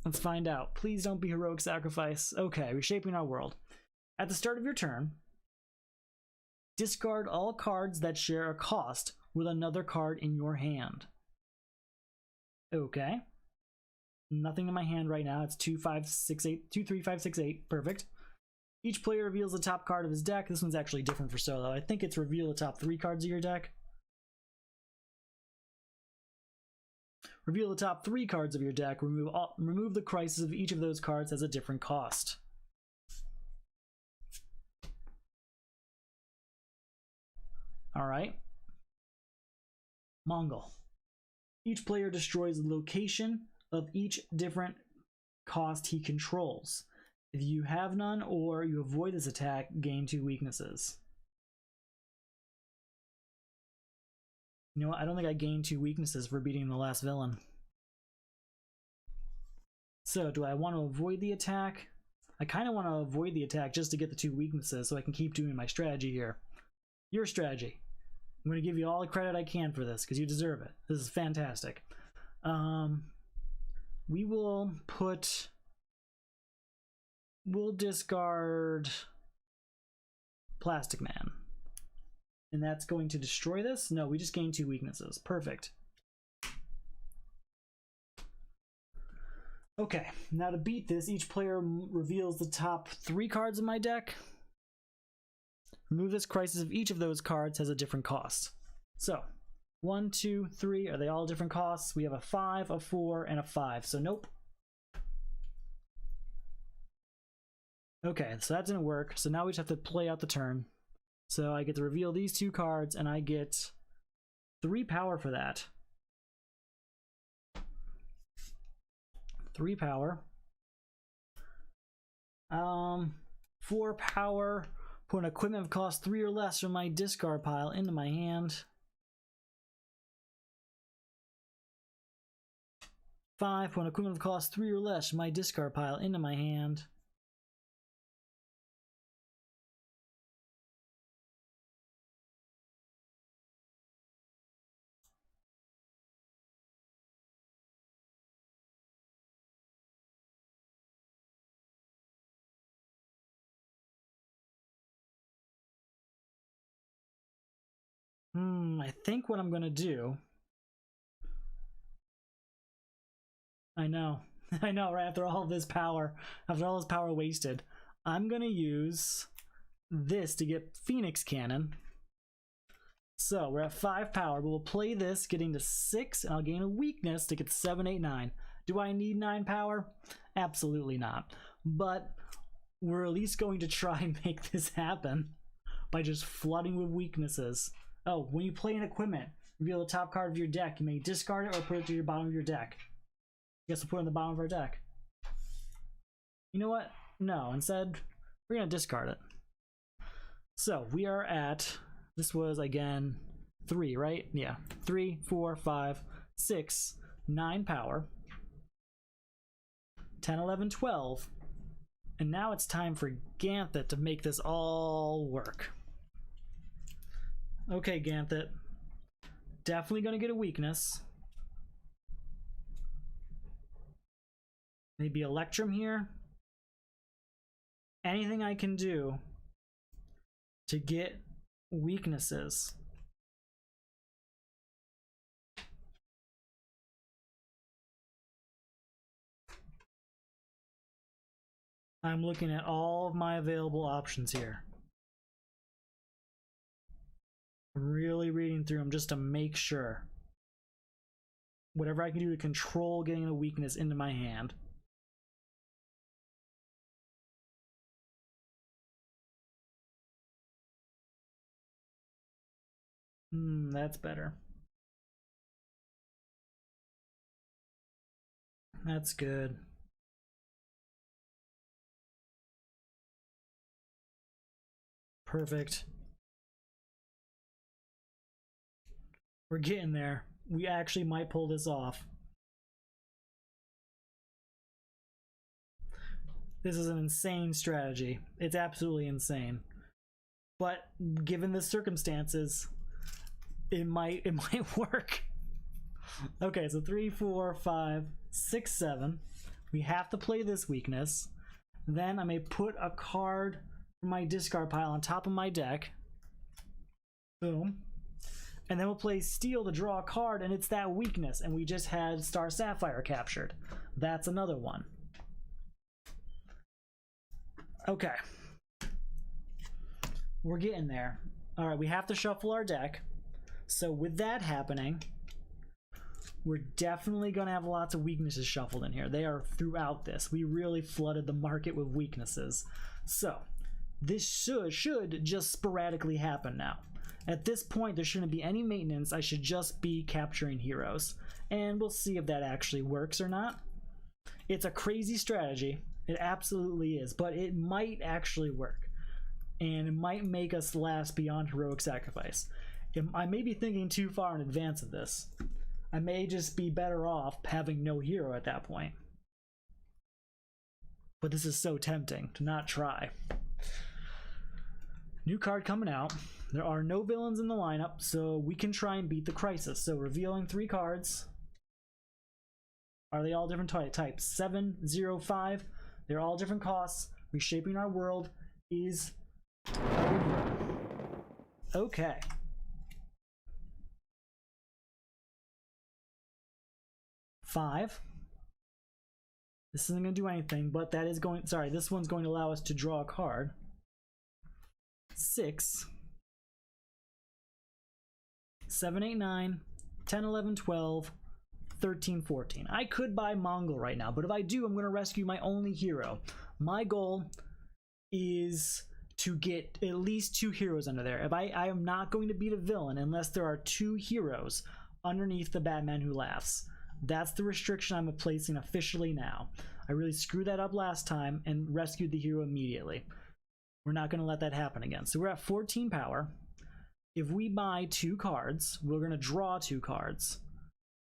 Let's find out. Please don't be heroic sacrifice. Okay, reshaping our world. At the start of your turn, discard all cards that share a cost with another card in your hand. Okay. Nothing in my hand right now. It's 2, 5, 6, 8. 2, 3, 5, 6, 8. Perfect. Each player reveals the top card of his deck. This one's actually different for solo. I think it's reveal the top 3 cards of your deck. Reveal the top 3 cards of your deck. Remove the crisis of each of those cards as a different cost. Alright. Mongul. Each player destroys the location of each different cost he controls. If you have none or you avoid this attack, gain 2 weaknesses. You know what? I don't think I gained 2 weaknesses for beating the last villain. So, do I want to avoid the attack? I kind of want to avoid the attack just to get the 2 weaknesses so I can keep doing my strategy here. Your strategy. I'm going to give you all the credit I can for this because you deserve it. This is fantastic. We will put... We'll discard Plastic Man. And that's going to destroy this? No, we just gain 2 weaknesses. Perfect. Okay, now to beat this, each player reveals the top 3 cards in my deck. Remove this crisis of each of those cards has a different cost. So, 1, 2, 3, are they all different costs? We have a 5, a 4, and a 5, so nope. Okay, so that didn't work, so now we just have to play out the turn. So I get to reveal these 2 cards, and I get 3 power for that. 3 power. 4 power. Put an equipment of cost 3 or less from my discard pile into my hand. 5. Put an equipment of cost 3 or less from my discard pile into my hand. I think what I'm gonna do... I know, right? After all this power wasted, I'm gonna use this to get Phoenix Cannon. So we're at 5 power, but we'll play this, getting to 6, and I'll gain a weakness to get 7, 8, 9. Do I need 9 power? Absolutely not. But we're at least going to try and make this happen. by just flooding with weaknesses. Oh, when you play an equipment, reveal the top card of your deck. You may discard it or put it to the bottom of your deck. I guess we'll put it on the bottom of our deck. You know what? No, instead, we're going to discard it. So we are at, this was again 3, right? Yeah, 3, 4, 5, 6, 9 power, 10, 11, 12. And now it's time for Ganthet to make this all work. Okay, Ganthet. Definitely going to get a weakness. Maybe Electrum here. Anything I can do to get weaknesses. I'm looking at all of my available options here. I'm really reading through them just to make sure. Whatever I can do to control getting a weakness into my hand. That's better. That's good. Perfect. We're getting there. We actually might pull this off. This is an insane strategy. It's absolutely insane. But given the circumstances, it might work. Okay, so 3, 4, 5, 6, 7. We have to play this weakness. Then I may put a card from my discard pile on top of my deck. Boom. And then we'll play Steel to draw a card, and it's that weakness. And we just had Star Sapphire captured. That's another one. Okay. We're getting there. Alright, we have to shuffle our deck. So with that happening, we're definitely going to have lots of weaknesses shuffled in here. They are throughout this. We really flooded the market with weaknesses. So this should just sporadically happen now. At this point, there shouldn't be any maintenance. I should just be capturing heroes. And we'll see if that actually works or not. It's a crazy strategy. It absolutely is. But it might actually work. And it might make us last beyond heroic sacrifice. I may be thinking too far in advance of this. I may just be better off having no hero at that point. But this is so tempting to not try. New card coming out. There are no villains in the lineup, so we can try and beat the crisis. So revealing 3 cards. Are they all different types? 7, 0, 5. They're all different costs. Reshaping our world is over. Okay. Five. This isn't going to do anything, but that is going... Sorry, this one's going to allow us to draw a card. 6. 7, 8, 9, 10, 11, 12, 13, 14. I could buy Mongul right now, but if I do, I'm going to rescue my only hero. My goal is to get at least 2 heroes under there. If I am not going to beat a villain unless there are 2 heroes underneath the Batman Who Laughs. That's the restriction I'm placing officially now. I really screwed that up last time and rescued the hero immediately. We're not going to let that happen again. So we're at 14 power. If we buy 2 cards, we're going to draw 2 cards.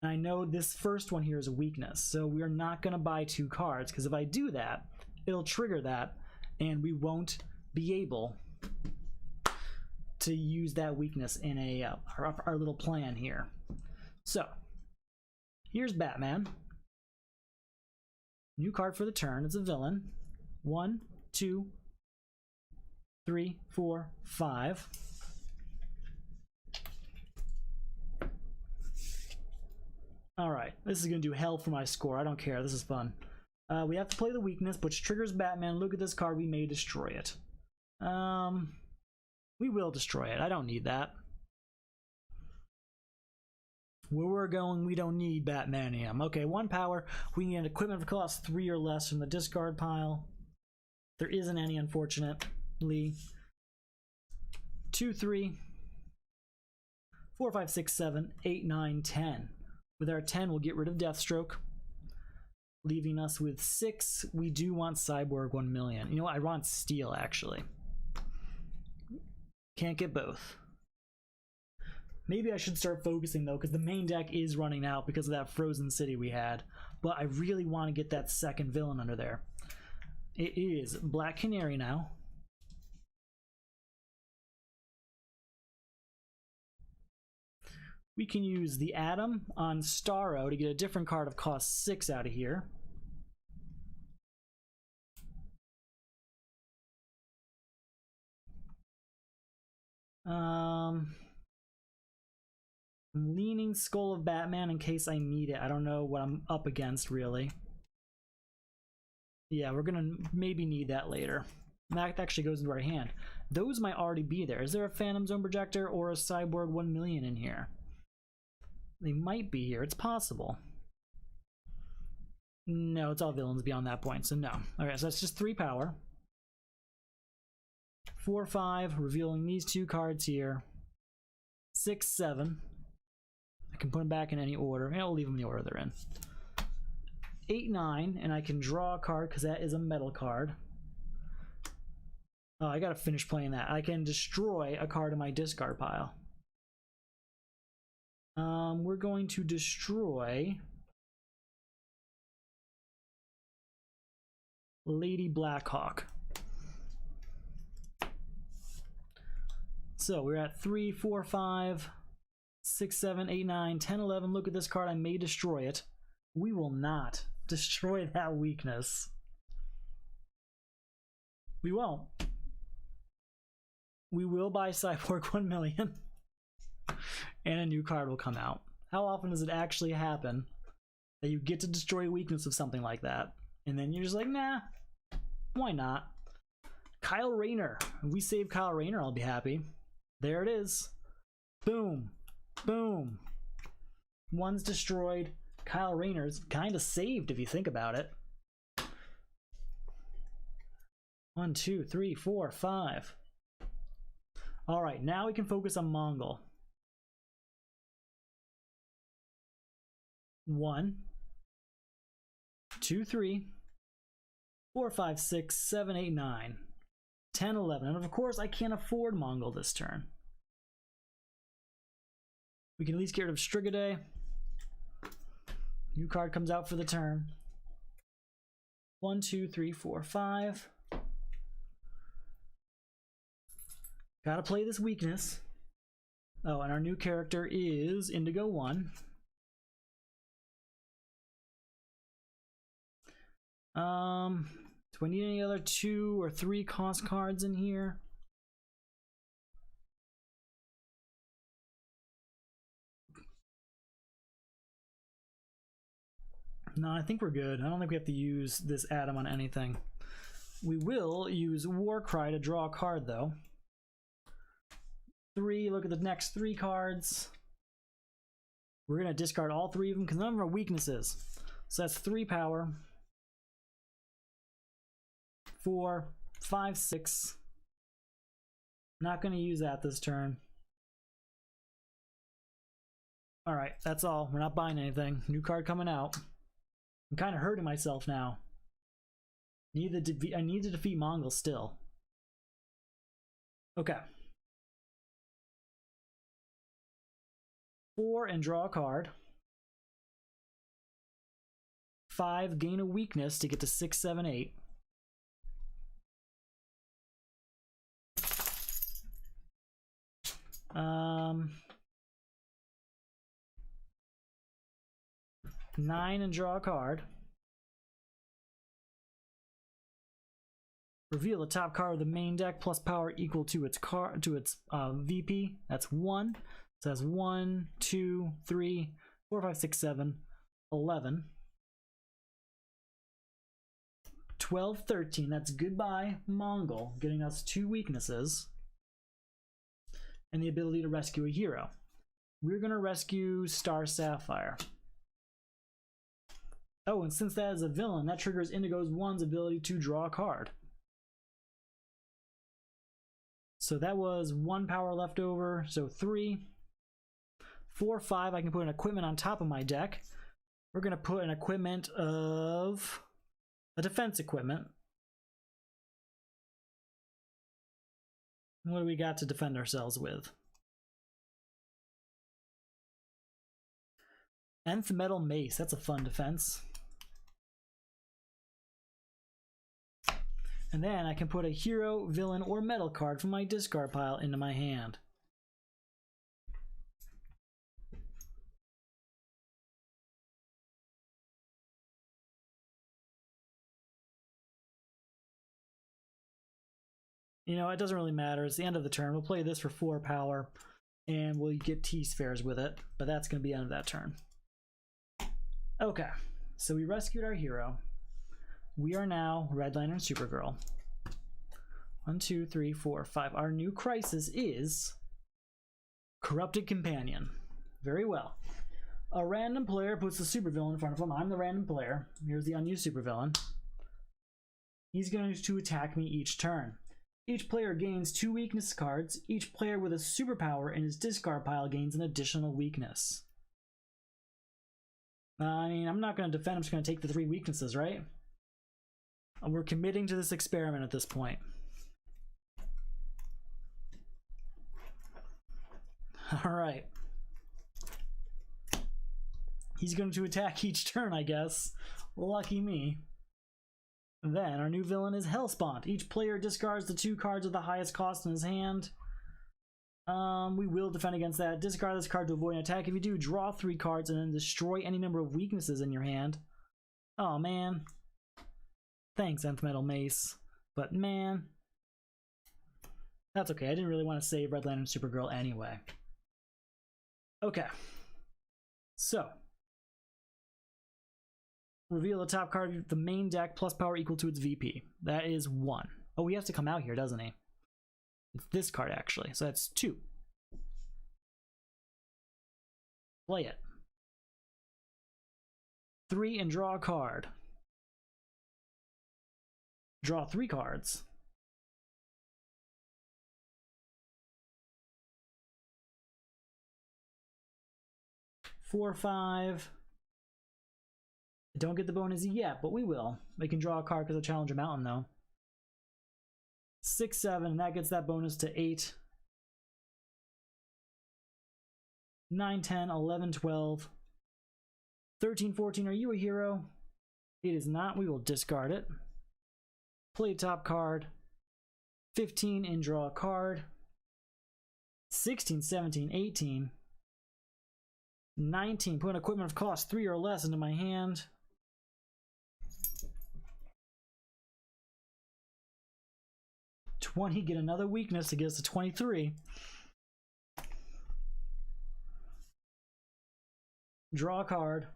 And I know this first one here is a weakness, so we're not going to buy 2 cards, because if I do that, it'll trigger that, and we won't be able to use that weakness in our little plan here. So here's Batman. New card for the turn. It's a villain. 1, 2, 3, 4, 5. Alright, this is going to do hell for my score. I don't care. This is fun. We have to play the weakness, which triggers Batman. Look at this card. We may destroy it. We will destroy it. I don't need that. Where we're going, we don't need Batmanium. Okay, 1 power. We need equipment for cost 3 or less from the discard pile. There isn't any, unfortunately. 2, 3, 4, 5, 6, 7, 8, 9, 10. With our 10, we'll get rid of Deathstroke, leaving us with 6. We do want Cyborg 1 million. You know what? I want Steel, actually. Can't get both. Maybe I should start focusing, though, because the main deck is running out because of that Frozen City we had. But I really want to get that second villain under there. It is Black Canary now. We can use the Atom on Starro to get a different card of cost 6 out of here. I'm leaning Skull of Batman in case I need it. I don't know what I'm up against, really. Yeah, we're gonna maybe need that later. That actually goes into our hand. Those might already be there. Is there a Phantom Zone Projector or a Cyborg 1 million in here? They might be here. It's possible. No, it's all villains beyond that point, so no. Okay, so that's just 3 power. 4, 5, revealing these 2 cards here. 6, 7. I can put them back in any order. And I'll leave them in the order they're in. 8, 9, and I can draw a card because that is a metal card. Oh, I gotta finish playing that. I can destroy a card in my discard pile. We're going to destroy Lady Blackhawk. So we're at 3, 4, 5, 6, 7, 8, 9, 10, 11. Look at this card. I may destroy it. We will not destroy that weakness. We won't. We will buy Cyborg 1 million. And a new card will come out. How often does it actually happen that you get to destroy a weakness of something like that, and then you're just like, nah, why not? Kyle Rayner. If we save Kyle Rayner, I'll be happy. There it is. Boom. Boom. One's destroyed. Kyle Rayner's kind of saved if you think about it. 1, 2, 3, 4, 5. All right, now we can focus on Mongul. 1, 2, 3, 4, 5, 6, 7, 8, 9, 10, 11. And of course, I can't afford Mongul this turn. We can at least get rid of Strigaday. New card comes out for the turn. 1, 2, 3, 4, 5. Gotta play this weakness. Oh, and our new character is Indigo 1. Do I need any other 2 or 3 cost cards in here? No, I think we're good. I don't think we have to use this Atom on anything. We will use Warcry to draw a card, though. 3, look at the next 3 cards. We're going to discard all 3 of them because none of them are weaknesses. So that's 3 power. 4, 5, 6. Not going to use that this turn. Alright, that's all. We're not buying anything. New card coming out. I'm kind of hurting myself now. I need to defeat Mongul still. Okay. 4 and draw a card. 5, gain a weakness to get to 6, 7, 8. Nine and draw a card. Reveal the top card of the main deck plus power equal to its VP. That's 1. So that's 1, 2, 3, 4, 5, 6, 7, 11. 12, 13. That's goodbye Mongul, getting us 2 weaknesses and the ability to rescue a hero. We're going to rescue Star Sapphire. Oh, and since that is a villain, that triggers Indigo's 1's ability to draw a card. So that was 1 power left over. So 3, 4, 5. I can put an equipment on top of my deck. We're going to put an equipment of a defense equipment. What do we got to defend ourselves with? Nth Metal Mace. That's a fun defense. And then I can put a hero, villain, or metal card from my discard pile into my hand. You know, it doesn't really matter. It's the end of the turn. We'll play this for 4 power, and we'll get T-Spheres with it, but that's going to be the end of that turn. Okay, so we rescued our hero. We are now Red Lantern Supergirl. 1, 2, 3, 4, 5. Our new crisis is Corrupted Companion. Very well. A random player puts the supervillain in front of him. I'm the random player. Here's the unused supervillain. He's going to attack me each turn. Each player gains 2 weakness cards. Each player with a superpower in his discard pile gains an additional weakness. I mean, I'm not going to defend. I'm just going to take the 3 weaknesses, right? We're committing to this experiment at this point. All right. He's going to attack each turn, I guess. Lucky me. Then our new villain is Helspont. Each player discards the 2 cards with the highest cost in his hand. We will defend against that. Discard this card to avoid an attack. If you do, draw 3 cards and then destroy any number of weaknesses in your hand. Oh man. Thanks, Nth Metal Mace. But man, that's okay. I didn't really want to save Red Lantern Supergirl anyway. Okay. So, reveal the top card of the main deck plus power equal to its VP. That is 1. Oh, he has to come out here, doesn't he? It's this card, actually. So that's 2. Play it. 3 and draw a card. Draw 3 cards. Four, 5. Don't get the bonus yet, but we will. We can draw a card because of Challenger Mountain, though. 6, 7, and that gets that bonus to 8. 9, 10, 11, 12. 13, 14, are you a hero? It is not. We will discard it. Play top card. 15 and draw a card. 16, 17, 18. 19, put an equipment of cost 3 or less into my hand. 20, get another weakness to get us to 23. Draw a card.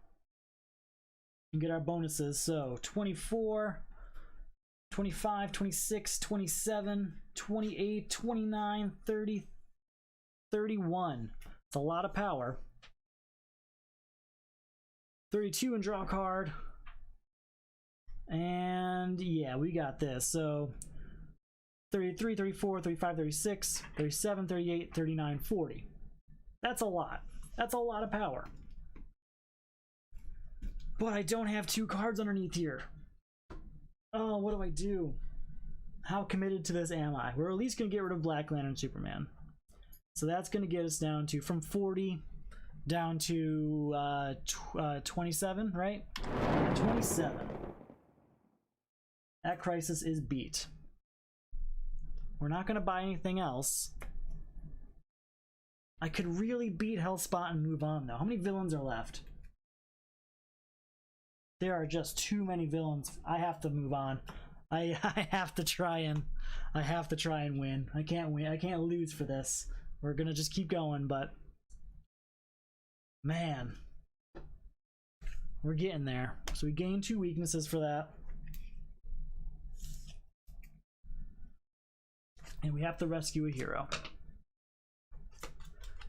And get our bonuses. So 24, 25, 26, 27, 28, 29, 30, 31. It's a lot of power. 32 and draw a card. And yeah, we got this. So 33, 34, 35, 36, 37, 38, 39, 40. That's a lot. That's a lot of power. But I don't have 2 cards underneath here. Oh, what do I do? How committed to this am I? We're at least going to get rid of Black Lantern Superman. So that's going to get us down to, from 40 down to 27, right? 27. That crisis is beat. We're not going to buy anything else. I could really beat Helspont and move on, though. How many villains are left? There are just too many villains. I have to move on. I have to try and win. I can't win. I can't lose for this. We're gonna just keep going, but man, we're getting there. So we gain 2 weaknesses for that. And we have to rescue a hero.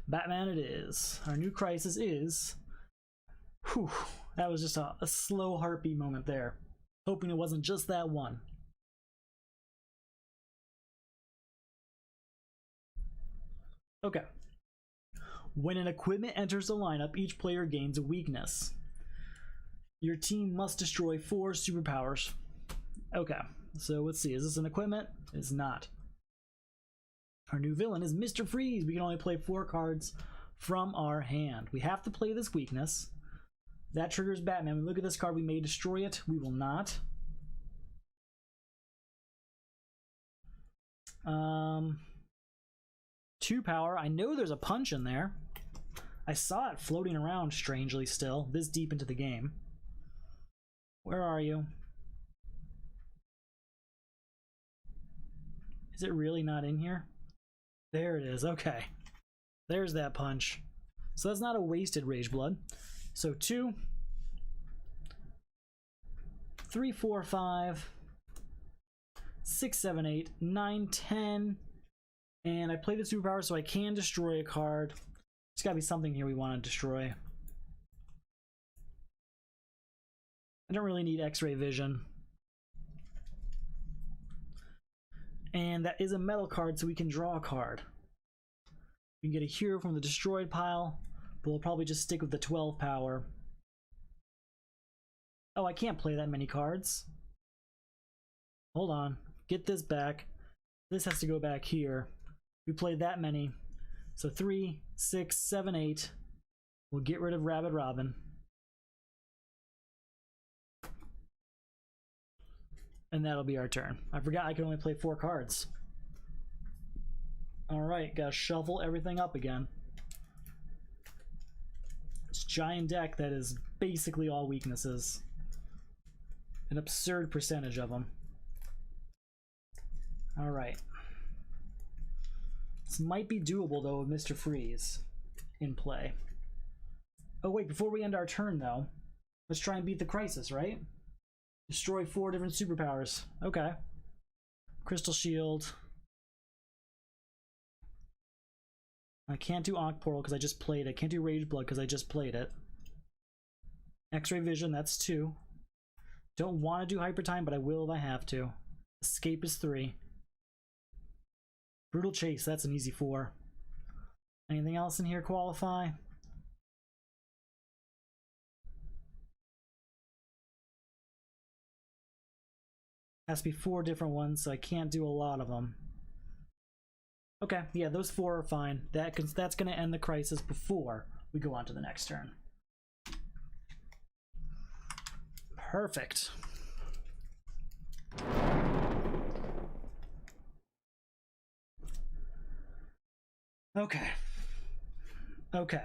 Batman it is. Our new crisis is... Whew, that was just a slow heartbeat moment there. Hoping it wasn't just that one. Okay. When an equipment enters the lineup, each player gains a weakness. Your team must destroy 4 superpowers. Okay, so let's see. Is this an equipment? It's not. Our new villain is Mr. Freeze. We can only play 4 cards from our hand. We have to play this weakness. That triggers Batman. When we look at this card, we may destroy it. We will not. 2 power. I know there's a punch in there. I saw it floating around strangely still, this deep into the game. Where are you? Is it really not in here? There it is. Okay. There's that punch. So that's not a wasted Rage Blood. So 2, 3, 4, 5, 6, 7, 8, 9, 10. And I play the superpower so I can destroy a card. There's gotta be something here we want to destroy. I don't really need X-ray vision. And that is a metal card, so we can draw a card. We can get a hero from the destroyed pile, but we'll probably just stick with the 12 power. Oh, I can't play that many cards. Hold on. Get this back. This has to go back here. We played that many. So 3, 6, 7, 8. We'll get rid of Rabid Robin. And that'll be our turn. I forgot I can only play 4 cards. Alright, gotta shuffle everything up again. It's a giant deck that is basically all weaknesses. An absurd percentage of them. Alright. This might be doable though with Mr. Freeze in play. Oh wait, before we end our turn though, let's try and beat the Crisis, right? Destroy 4 different superpowers. Okay. Crystal Shield. I can't do Ankh Portal because I just played it. Can't do Rage Blood because I just played it. X-Ray Vision, that's 2. Don't want to do Hyper Time, but I will if I have to. Escape is 3. Brutal Chase, that's an easy 4. Anything else in here qualify? Has to be 4 different ones, so I can't do a lot of them. Okay, yeah, those 4 are fine. That's going to end the Crisis before we go on to the next turn. Perfect. Okay. Okay.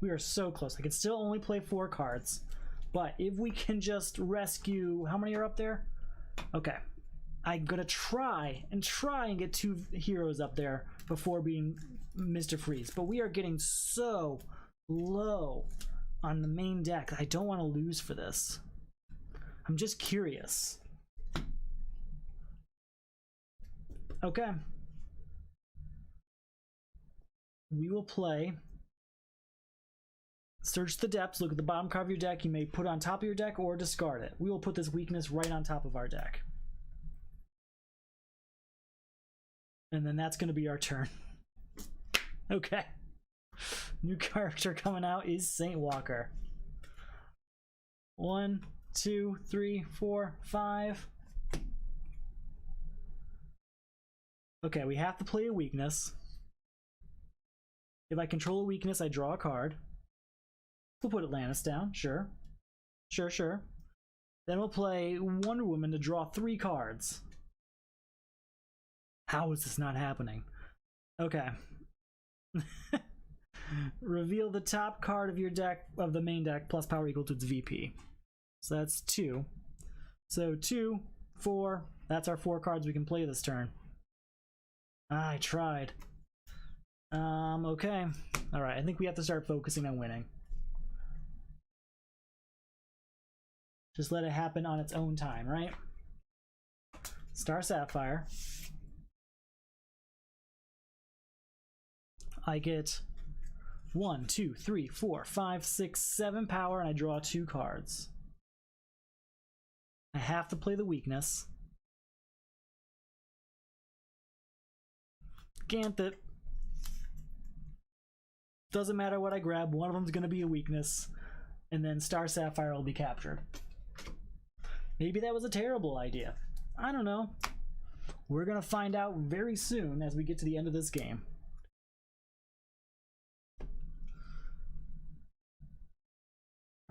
We are so close. I can still only play 4 cards, but if we can just rescue... How many are up there? Okay. I'm gonna try and get 2 heroes up there before being Mr. Freeze, but we are getting so low on the main deck. I don't want to lose for this. I'm just curious. Okay. We will play Search the Depths. Look at the bottom card of your deck. You may put it on top of your deck or discard it. We will put this weakness right on top of our deck. And then that's going to be our turn. Okay. New character coming out is Saint Walker. 1, 2, 3, 4, 5. Okay, we have to play a weakness. If I control a weakness, I draw a card. We'll put Atlantis down, sure. Sure, sure. Then we'll play Wonder Woman to draw 3 cards. How is this not happening? Okay. Reveal the top card of your deck, of the main deck, plus power equal to its VP. So that's 2. So 2, 4, that's our 4 cards we can play this turn. I tried. Okay. Alright, I think we have to start focusing on winning. Just let it happen on its own time, right? Star Sapphire. I get 1, 2, 3, 4, 5, 6, 7 power, and I draw 2 cards. I have to play the weakness. Ganthet. Doesn't matter what I grab, one of them's going to be a weakness, and then Star Sapphire will be captured. Maybe that was a terrible idea. I don't know. We're going to find out very soon as we get to the end of this game.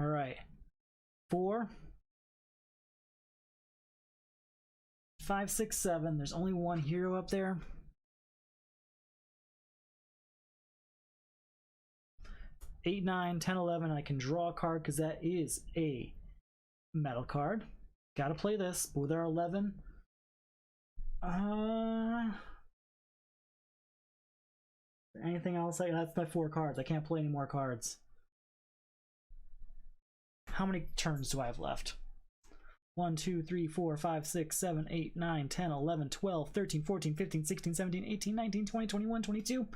All right. 4, 5, 6, 7. There's only one hero up there. 8, 9, 10, 11. I can draw a card because that is a metal card. Gotta play this. But with our 11. Anything else? That's my 4 cards. I can't play any more cards. How many turns do I have left? 1, 2, 3, 4, 5, 6, 7, 8, 9, 10, 11, 12, 13, 14, 15, 16, 17, 18, 19, 20, 21, 22.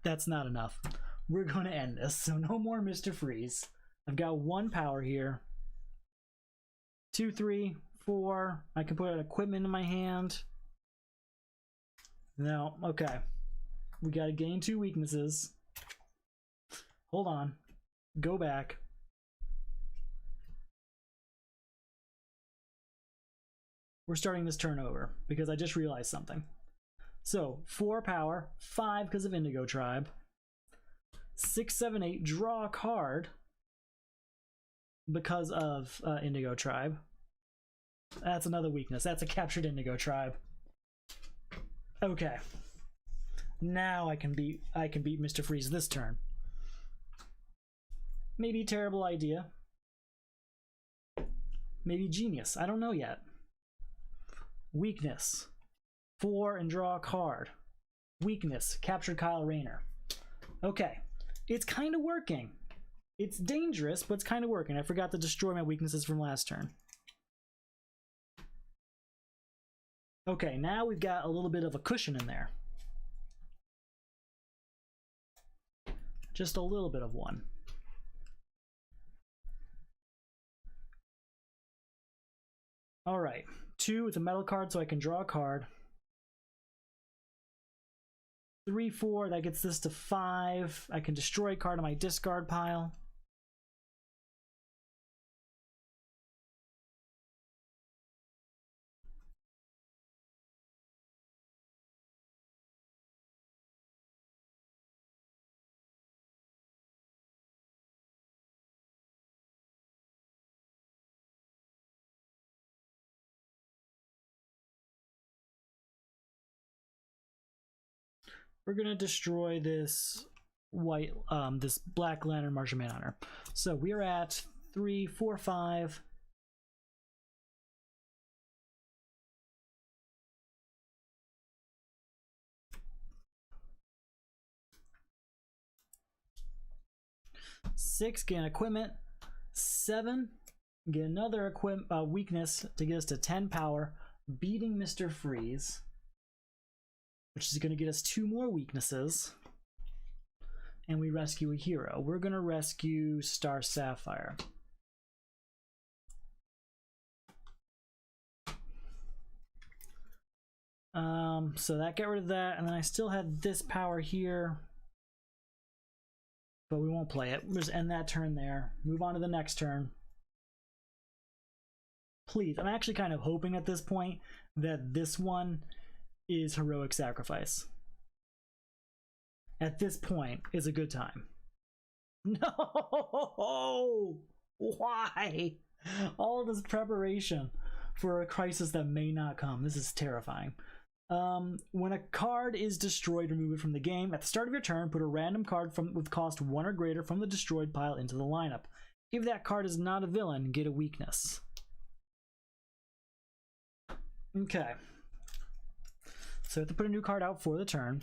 That's not enough. We're going to end this, so no more Mr. Freeze. I've got 1 power here. 2, 3, 4. I can put an equipment in my hand. No, okay. We got to gain 2 weaknesses. Hold on. Go back. We're starting this turn over because I just realized something. So 4 power, 5 because of Indigo Tribe, 6, 7, 8, draw a card because of Indigo Tribe. That's another weakness. That's a captured Indigo Tribe. Okay. Now I can beat Mr. Freeze this turn. Maybe terrible idea. Maybe genius. I don't know yet. Weakness. 4 and draw a card. Weakness. Captured Kyle Rayner. Okay. It's kind of working. It's dangerous, but it's kind of working. I forgot to destroy my weaknesses from last turn. Okay, now we've got a little bit of a cushion in there. Just a little bit of one. All right. 2, it's a metal card, so I can draw a card. 3, 4, that gets this to 5. I can destroy a card on my discard pile. We're gonna destroy this this Black Lantern Martian Manhunter. So we are at 3, 4, 5. Six, get an equipment. 7, get another weakness to get us to 10 power, beating Mr. Freeze, which is going to get us 2 more weaknesses. And we rescue a hero. We're going to rescue Star Sapphire. So that got rid of that, and then I still had this power here, but we won't play it. We'll just end that turn there. Move on to the next turn. Please, I'm actually kind of hoping at this point that this one is Heroic Sacrifice. At this point is a good time. No! Why? All this preparation for a crisis that may not come. This is terrifying. When a card is destroyed, remove it from the game. At the start of your turn, put a random card with cost 1 or greater from the destroyed pile into the lineup. If that card is not a villain, get a weakness. Okay. So we have to put a new card out for the turn.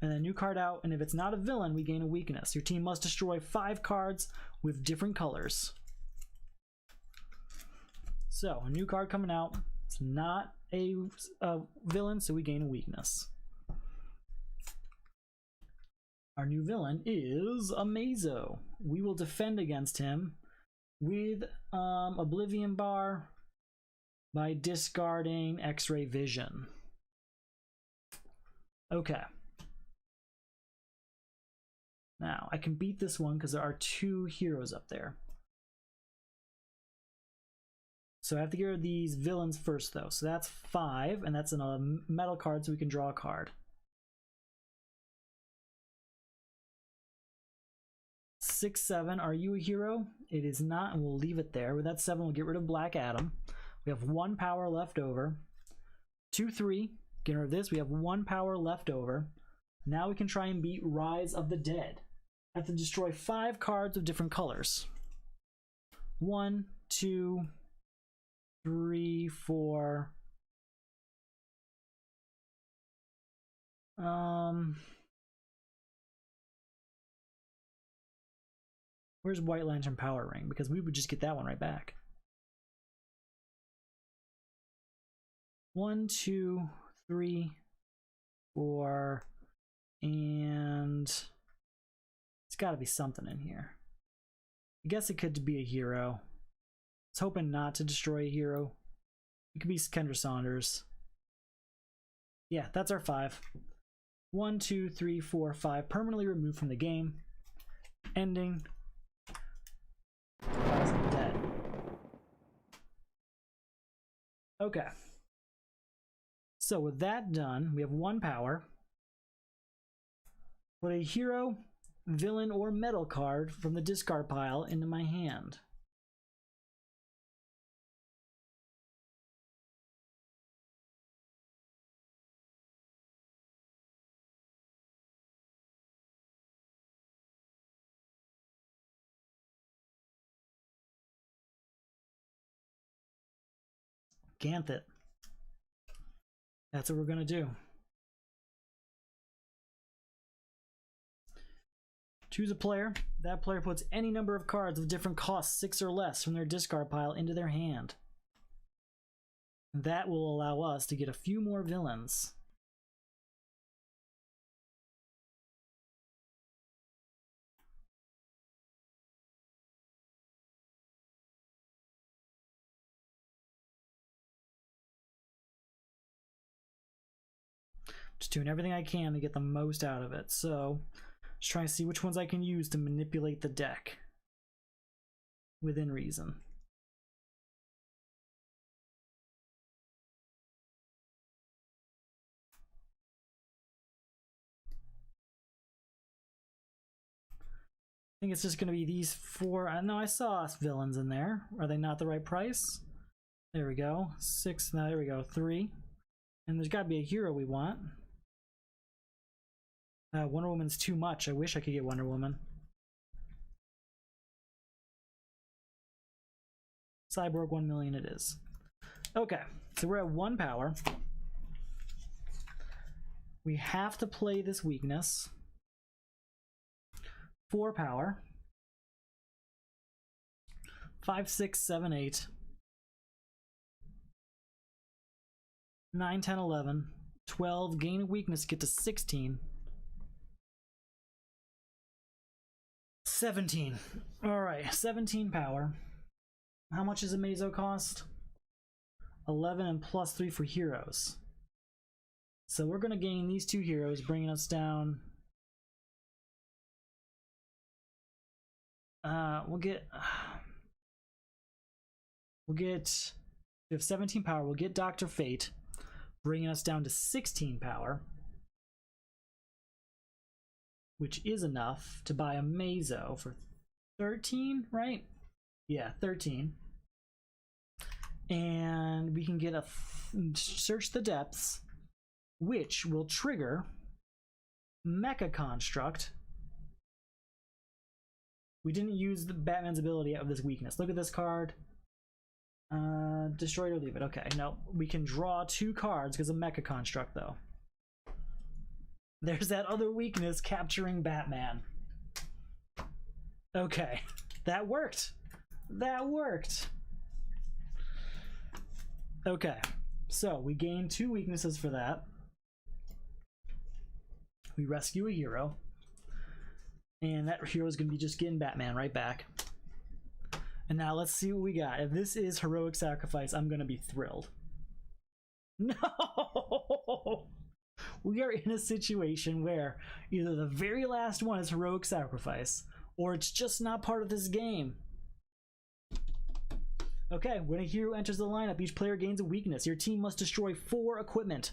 And then a new card out, and if it's not a villain, we gain a weakness. Your team must destroy 5 cards with different colors. So, a new card coming out. It's not a villain, so we gain a weakness. Our new villain is Amazo. We will defend against him with Oblivion Bar by discarding X-Ray Vision. Okay. Now, I can beat this one because there are 2 heroes up there. So I have to get rid of these villains first, though. So that's 5, and that's in a metal card, so we can draw a card. 6, 7, are you a hero? It is not, and we'll leave it there. With that 7, we'll get rid of Black Adam. We have 1 power left over. 2, 3, get rid of this. We have 1 power left over. Now we can try and beat Rise of the Dead. I have to destroy 5 cards of different colors. 1, 2, 3, 4. Where's White Lantern Power Ring? Because we would just get that one right back. 1, 2, 3, 4, and it's got to be something in here. I guess it could be a hero. I was hoping not to destroy a hero. It could be Kendra Saunders. Yeah, that's our 5. 1, 2, 3, 4, 5. Permanently removed from the game. Ending. Dead. Okay. So with that done, we have 1 power. Put a hero, villain, or metal card from the discard pile into my hand. Ganthet. That's what we're gonna do. Choose a player. That player puts any number of cards of different costs, 6 or less, from their discard pile into their hand. That will allow us to get a few more villains. Just doing everything I can to get the most out of it. So, just trying to see which ones I can use to manipulate the deck within reason. I think it's just going to be these 4. I know I saw villains in there. Are they not the right price? There we go. 6. Now there we go. 3. And there's got to be a hero we want. Wonder Woman's too much. I wish I could get Wonder Woman. Cyborg 1 million it is. Okay, so we're at 1 power. We have to play this weakness. 4 power. 5, 6, 7, 8. 9, 10, 11. 12, gain a weakness, get to 16. 17. Alright, 17 power. How much does Amazo cost? 11 and plus 3 for heroes. So we're going to gain these 2 heroes, bringing us down. We have 17 power. We'll get Dr. Fate, bringing us down to 16 power. Which is enough to buy Amazo for 13, right? Yeah, 13. And we can get a Search the Depths, which will trigger Mecha Construct. We didn't use the Batman's ability of this weakness. Look at this card. Destroy it or leave it. Okay, no, we can draw 2 cards because of Mecha Construct, though. There's that other weakness, capturing Batman. Okay, that worked. That worked. Okay, so we gain 2 weaknesses for that. We rescue a hero. And that hero is going to be just getting Batman right back. And now let's see what we got. If this is Heroic Sacrifice, I'm going to be thrilled. No! we are in a situation where either the very last one is heroic sacrifice, or it's just not part of this game. Okay, when a hero enters the lineup, each player gains a weakness. Your team must destroy 4 equipment.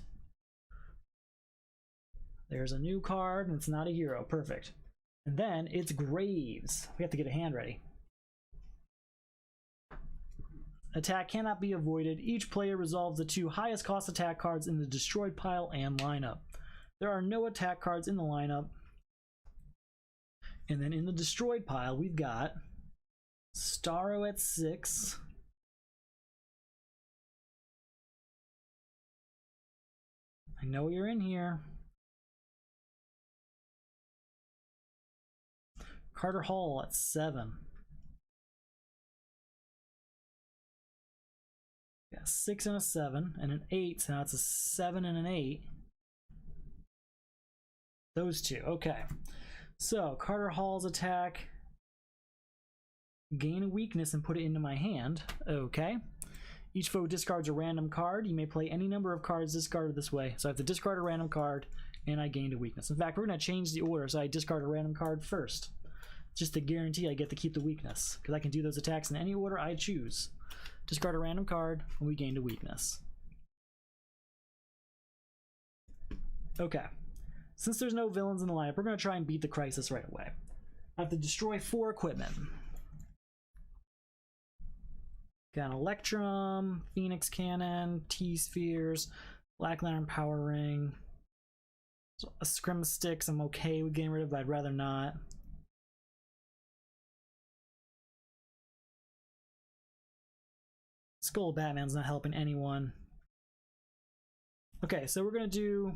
There's a new card, and it's not a hero. Perfect. And then it's Graves. We have to get a hand ready. Attack cannot be avoided. Each player resolves the 2 highest cost attack cards in the destroyed pile and lineup. There are no attack cards in the lineup. And then in the destroyed pile, we've got Starro at 6. I know you're in here. Carter Hall at 7. Yeah, 6 and a 7 and an 8. So now it's a 7 and an 8. Those 2. Okay. So Carter Hall's attack. Gain a weakness and put it into my hand. Okay. Each foe discards a random card. You may play any number of cards discarded this way. So I have to discard a random card and I gained a weakness. In fact, we're going to change the order so I discard a random card first. Just to guarantee I get to keep the weakness, because I can do those attacks in any order I choose. Discard a random card, and we gained a weakness. Okay. Since there's no villains in the lineup, we're going to try and beat the Crisis right away. I have to destroy 4 equipment. Got an Electrum, Phoenix Cannon, T-Spheres, Black Lantern Power Ring. So a Scrim Sticks I'm okay with getting rid of, but I'd rather not. Skull Batman's not helping anyone. Okay, so we're gonna do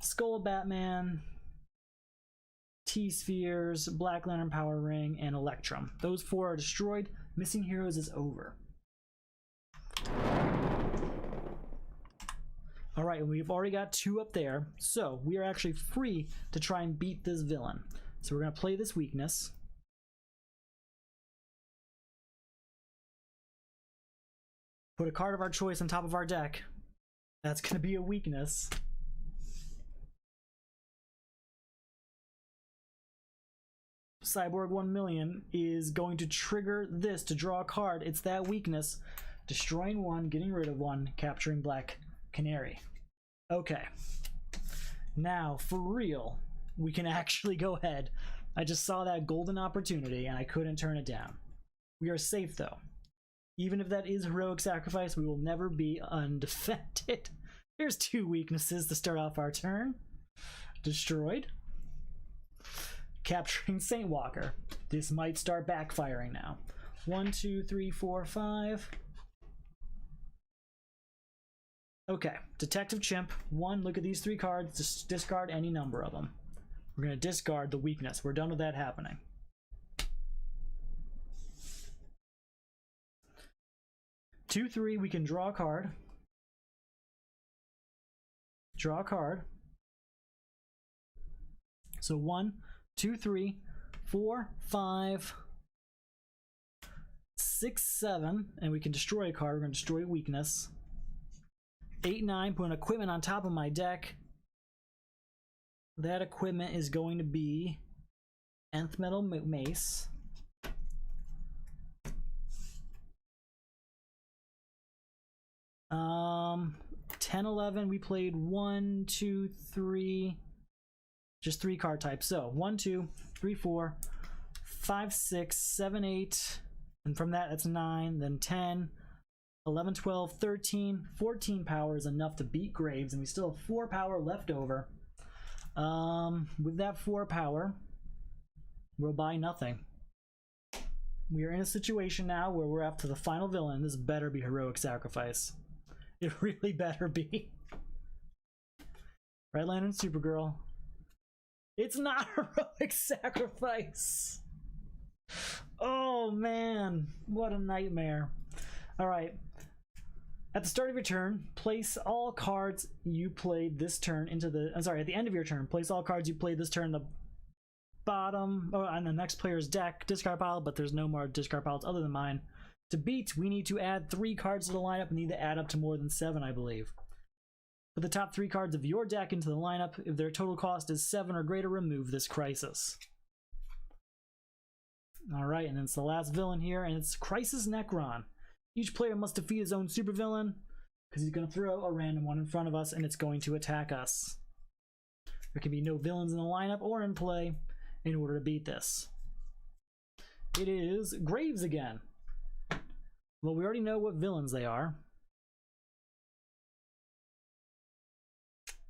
Skull Batman, T-Spheres, Black Lantern Power Ring, and Electrum. Those 4 are destroyed. Missing Heroes is over. Alright, and we've already got 2 up there, so we are actually free to try and beat this villain. So we're gonna play this weakness. Put a card of our choice on top of our deck. That's going to be a weakness. Cyborg 1,000,000 is going to trigger this to draw a card. It's that weakness. Destroying 1, getting rid of 1, capturing Black Canary. Okay. Now, for real, we can actually go ahead. I just saw that golden opportunity and I couldn't turn it down. We are safe though. Even if that is heroic sacrifice, we will never be undefended. Here's 2 weaknesses to start off our turn. Destroyed. Capturing Saint Walker. This might start backfiring now. 1, 2, 3, 4, 5. Okay, Detective Chimp. 1, look at these 3 cards. Just discard any number of them. We're going to discard the weakness. We're done with that happening. 2, 3, we can draw a card. Draw a card. So 1, 2, 3, 4, 5, 6, 7, and we can destroy a card. We're going to destroy a weakness. 8, 9, put an equipment on top of my deck. That equipment is going to be Nth Metal Mace. 10, 11, we played 1, 2, 3, just 3 card types. So 1, 2, 3, 4, 5, 6, 7, 8, and from that it's 9, then 10, 11, 12, 13, 14 power is enough to beat Graves, and we still have 4 power left over. With that 4 power, we'll buy nothing. We are in a situation now where we're up to the final villain. This better be heroic sacrifice. It really better be. Red Lantern Supergirl. It's not heroic sacrifice. Oh man, what a nightmare. Alright. At the start of your turn, place all cards you played this turn into the... I'm sorry, at the end of your turn, place all cards you played this turn in the bottom... Oh, on the next player's deck, discard pile, but there's no more discard piles other than mine. To beat, we need to add 3 cards to the lineup and need to add up to more than 7, I believe. Put the top 3 cards of your deck into the lineup. If their total cost is 7 or greater, remove this Crisis. Alright, and then it's the last villain here, and it's Crisis Nekron. Each player must defeat his own supervillain, because he's going to throw a random one in front of us, and it's going to attack us. There can be no villains in the lineup or in play in order to beat this. It is Graves again. Well, we already know what villains they are.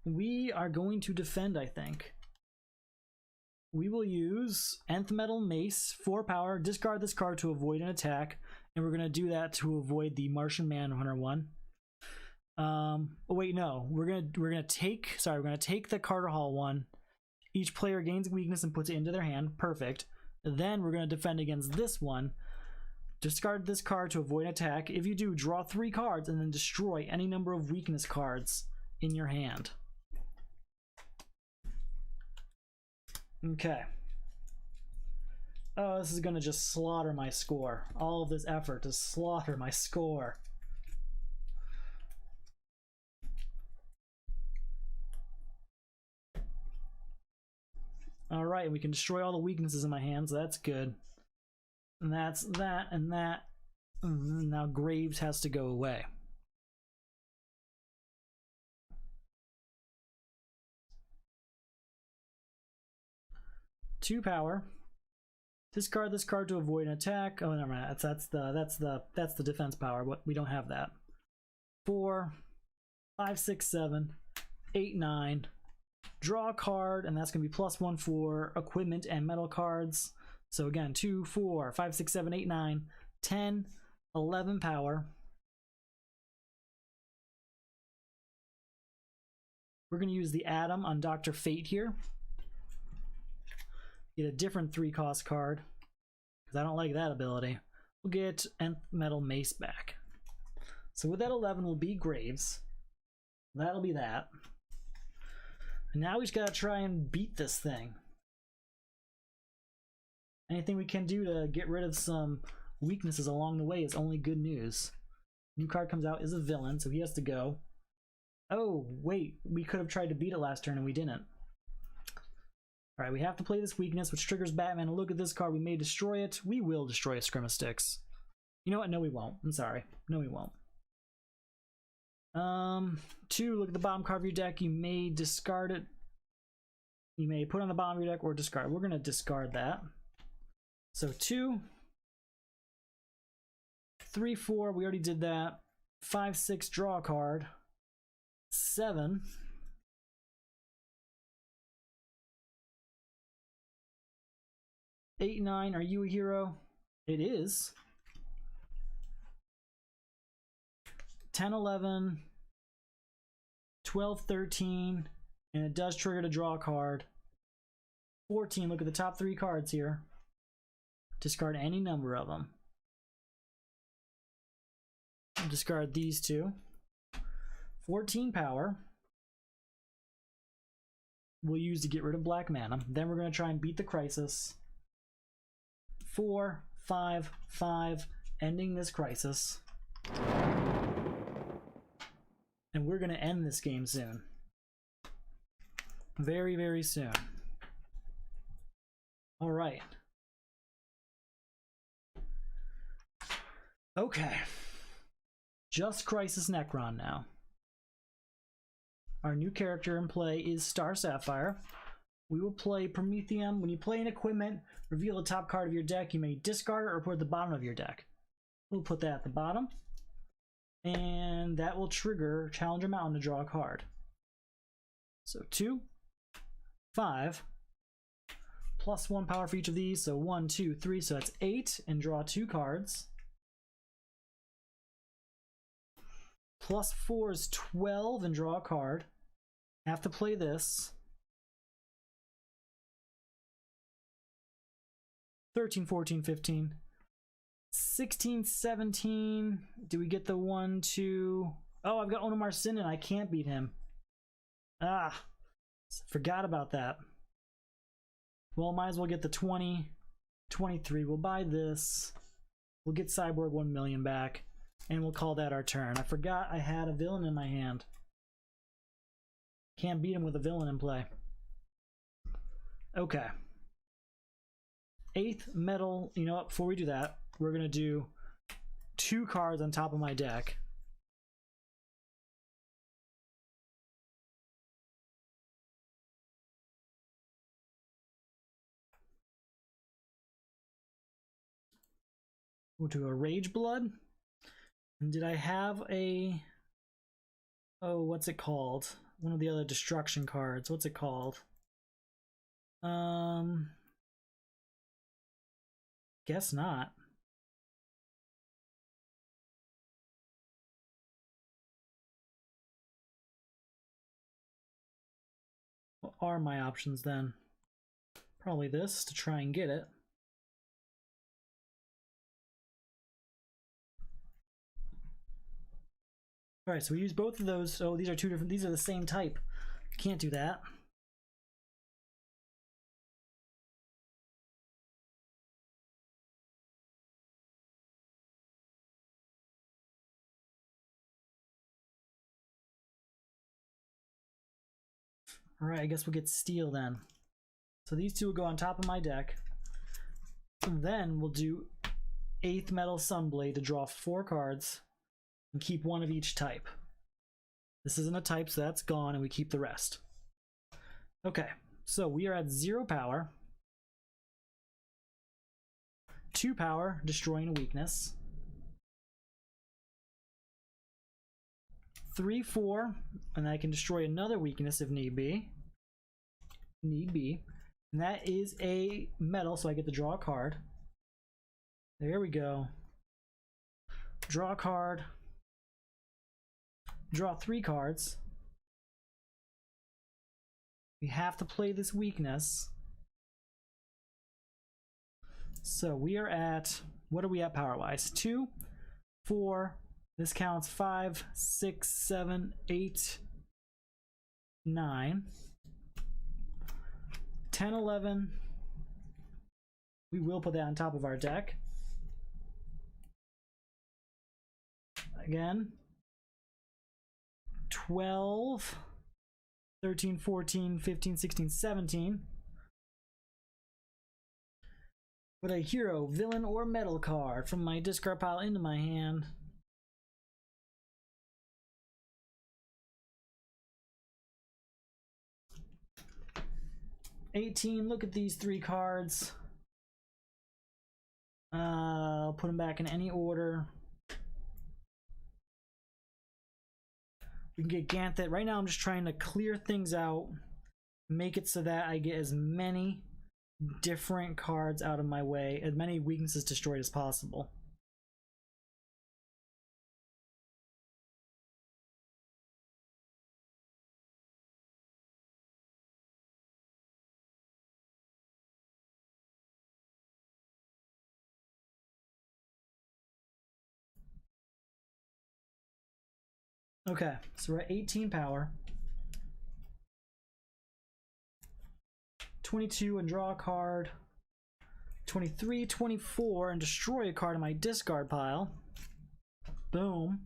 We are going to defend, I think. We will use Nth Metal Mace, 4 power, discard this card to avoid an attack, and we're going to do that to avoid the Martian Manhunter one. Oh wait, no. We're gonna take the Carter Hall one. Each player gains a weakness and puts it into their hand. Perfect. Then we're gonna defend against this one. Discard this card to avoid attack. If you do, draw 3 cards and then destroy any number of weakness cards in your hand. Okay. Oh, this is gonna just slaughter my score. All of this effort to slaughter my score. Alright, and we can destroy all the weaknesses in my hand, so that's good. And that's that and that. And now Graves has to go away. Two power. Discard this card to avoid an attack. Oh, never mind. That's the defense power. But we don't have that. 4, 5, 6, 7, 8, 9. Draw a card, and that's going to be +1 for equipment and metal cards. So again, 2, 4, 5, 6, 7, 8, 9, 10, 11 power. We're going to use the Atom on Dr. Fate here. Get a different 3-cost card, because I don't like that ability. We'll get Nth Metal Mace back. So with that 11 will be Graves. That'll be that. And now we just gotta try and beat this thing. Anything we can do to get rid of some weaknesses along the way is only good news. New card comes out is a villain, so he has to go. Oh, wait, we could have tried to beat it last turn and we didn't. Alright, we have to play this weakness, which triggers Batman. And look at this card, we may destroy it. We will destroy a Scrim of Sticks. You know what? No, we won't. I'm sorry. No, we won't. 2, look at the bottom card of your deck. You may discard it. You may put on the bottom of your deck or discard. We're going to discard that. So 2, 3, 4, we already did that. 5, 6, draw a card. 7. 8, 9, are you a hero? It is. 10, 11, 12, 13, and it does trigger to draw a card. 14, look at the top 3 cards here. Discard any number of them. Discard these 2. 14 power. We'll use to get rid of black mana. Then we're going to try and beat the Crisis. 4, 5, 5, ending this Crisis. And we're going to end this game soon. Very, very soon. All right. Okay. Just Crisis Nekron now. Our new character in play is Star Sapphire. We will play Prometheum. When you play an equipment, reveal the top card of your deck. You may discard it or put it at the bottom of your deck. We'll put that at the bottom. And that will trigger Challenger Mountain to draw a card. So 2, 5, +1 power for each of these. So 1, 2, 3, so that's 8, and draw 2 cards. +4 is 12, and draw a card. Have to play this. 13, 14, 15. 16, 17. Do we get the 1, 2? Oh, I've got Onomar Sin and I can't beat him. Ah, forgot about that. Well, might as well get the 20, 23. We'll buy this. We'll get Cyborg 1 million back, and we'll call that our turn. I forgot I had a villain in my hand. Can't beat him with a villain in play. Okay. 8th metal. You know what? Before we do that, we're going to do 2 cards on top of my deck. We'll do a Rage Blood. And did I have a... Oh, what's it called? One of the other destruction cards. What's it called? Guess not. What are my options then? Probably this to try and get it. All right, so we use both of those. Oh, these are 2 different, these are the same type. Can't do that. All right, I guess we'll get steel then. So these 2 will go on top of my deck. And then we'll do 8th metal Sunblade to draw 4 cards. And keep 1 of each type. This isn't a type, so that's gone, and we keep the rest. Okay, so we are at 0 power. 2 power, destroying a weakness. 3, 4, and I can destroy another weakness if need be. And that is a metal, so I get to draw a card. There we go. Draw a card. Draw 3 cards. We have to play this weakness. So we are at, what are we at power-wise? 2, 4, this counts 5, 6, 7, 8, 9, 10, 11. We will put that on top of our deck. Again. 12, 13, 14, 15, 16, 17. Put a hero, villain, or metal card from my discard pile into my hand. Look at these 3 cards. I'll put them back in any order. We can get Ganthet. Right now I'm just trying to clear things out, make it so that I get as many different cards out of my way, as many weaknesses destroyed as possible. Okay, so we're at 18 power. 22 and draw a card. 23, 24 and destroy a card in my discard pile. Boom.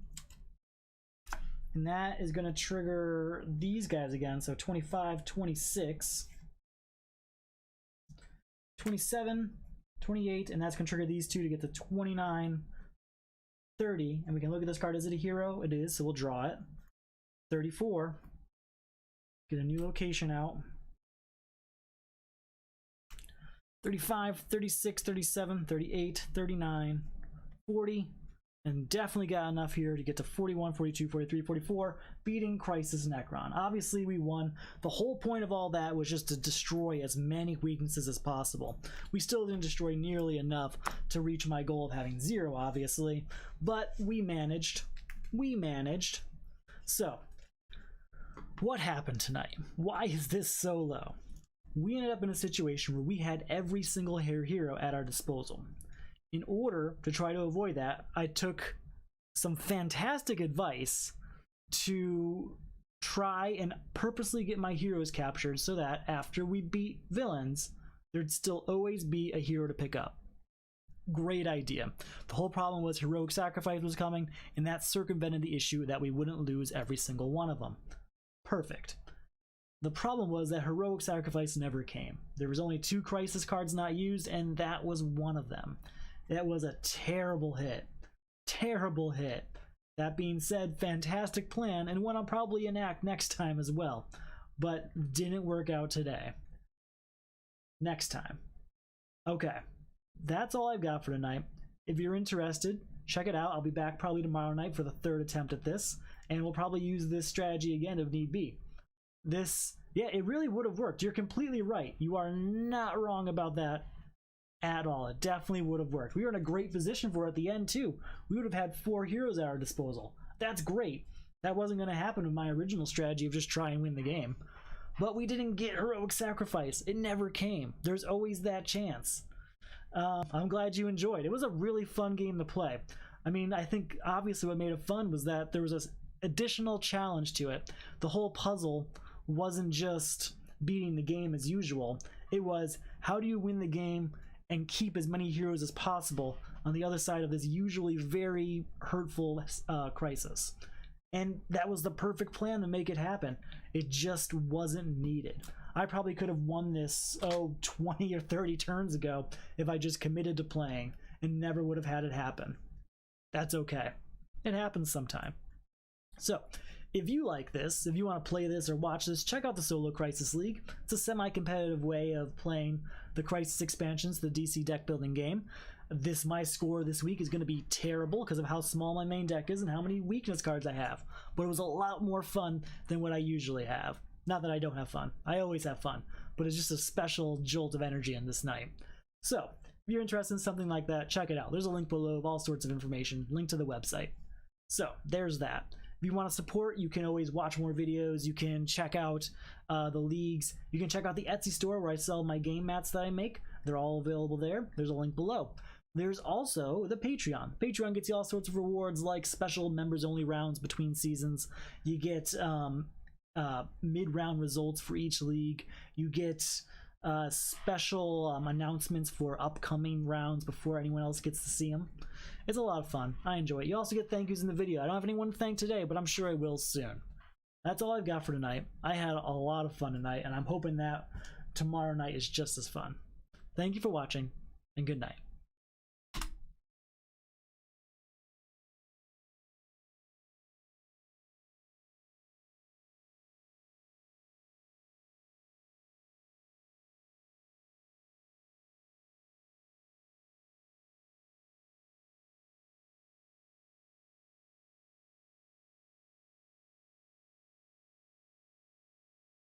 And that is going to trigger these guys again. So 25, 26, 27, 28, and that's going to trigger these 2 to get to 29, 30, and we can look at this card. Is it a hero? It is, so we'll draw it. 34. Get a new location out. 35, 36, 37, 38, 39, 40, and definitely got enough here to get to 41, 42, 43, 44, beating Crisis Nekron. Obviously we won. The whole point of all that was just to destroy as many weaknesses as possible. We still didn't destroy nearly enough to reach my goal of having 0, obviously, but we managed. So, what happened tonight? Why is this so low? We ended up in a situation where we had every single hero at our disposal. In order to try to avoid that, I took some fantastic advice to try and purposely get my heroes captured so that after we beat villains, there'd still always be a hero to pick up. Great idea. The whole problem was heroic sacrifice was coming, and that circumvented the issue that we wouldn't lose every single one of them. Perfect. The problem was that Heroic Sacrifice never came. There was only 2 Crisis cards not used, and that was one of them. That was a terrible hit. Terrible hit. That being said, fantastic plan, and one I'll probably enact next time as well. But didn't work out today. Next time. Okay, that's all I've got for tonight. If you're interested, check it out. I'll be back probably tomorrow night for the 3rd attempt at this, and we'll probably use this strategy again if need be. This, yeah, it really would have worked. You're completely right. You are not wrong about that at all. It definitely would have worked. We were in a great position for it at the end too. We would have had 4 heroes at our disposal. That's great. That wasn't going to happen with my original strategy of just try and win the game. But we didn't get Heroic Sacrifice. It never came. There's always that chance. I'm glad you enjoyed. It was a really fun game to play. I mean, I think obviously what made it fun was that there was this additional challenge to it. The whole puzzle wasn't just beating the game as usual. It was, how do you win the game and keep as many heroes as possible on the other side of this usually very hurtful crisis? And that was the perfect plan to make it happen. It just wasn't needed. I probably could have won this, 20 or 30 turns ago if I just committed to playing and never would have had it happen. That's okay. It happens sometime. So, if you like this, if you want to play this or watch this, check out the Solo Crisis League. It's a semi-competitive way of playing the Crisis expansions, the DC deck building game. My score this week is going to be terrible because of how small my main deck is and how many weakness cards I have. But it was a lot more fun than what I usually have. Not that I don't have fun. I always have fun. But it's just a special jolt of energy in this night. So, if you're interested in something like that, check it out. There's a link below of all sorts of information. Link to the website. So, there's that. If you want to support, you can always watch more videos. You can check out the leagues. You can check out the Etsy store where I sell my game mats that I make. They're all available there. There's a link below. There's also the Patreon. Patreon gets you all sorts of rewards like special members-only rounds between seasons. You get mid-round results for each league. You get special announcements for upcoming rounds before anyone else gets to see them. It's a lot of fun. I enjoy it. You also get thank yous in the video. I don't have anyone to thank today, but I'm sure I will soon. That's all I've got for tonight. I had a lot of fun tonight, and I'm hoping that tomorrow night is just as fun. Thank you for watching, and good night.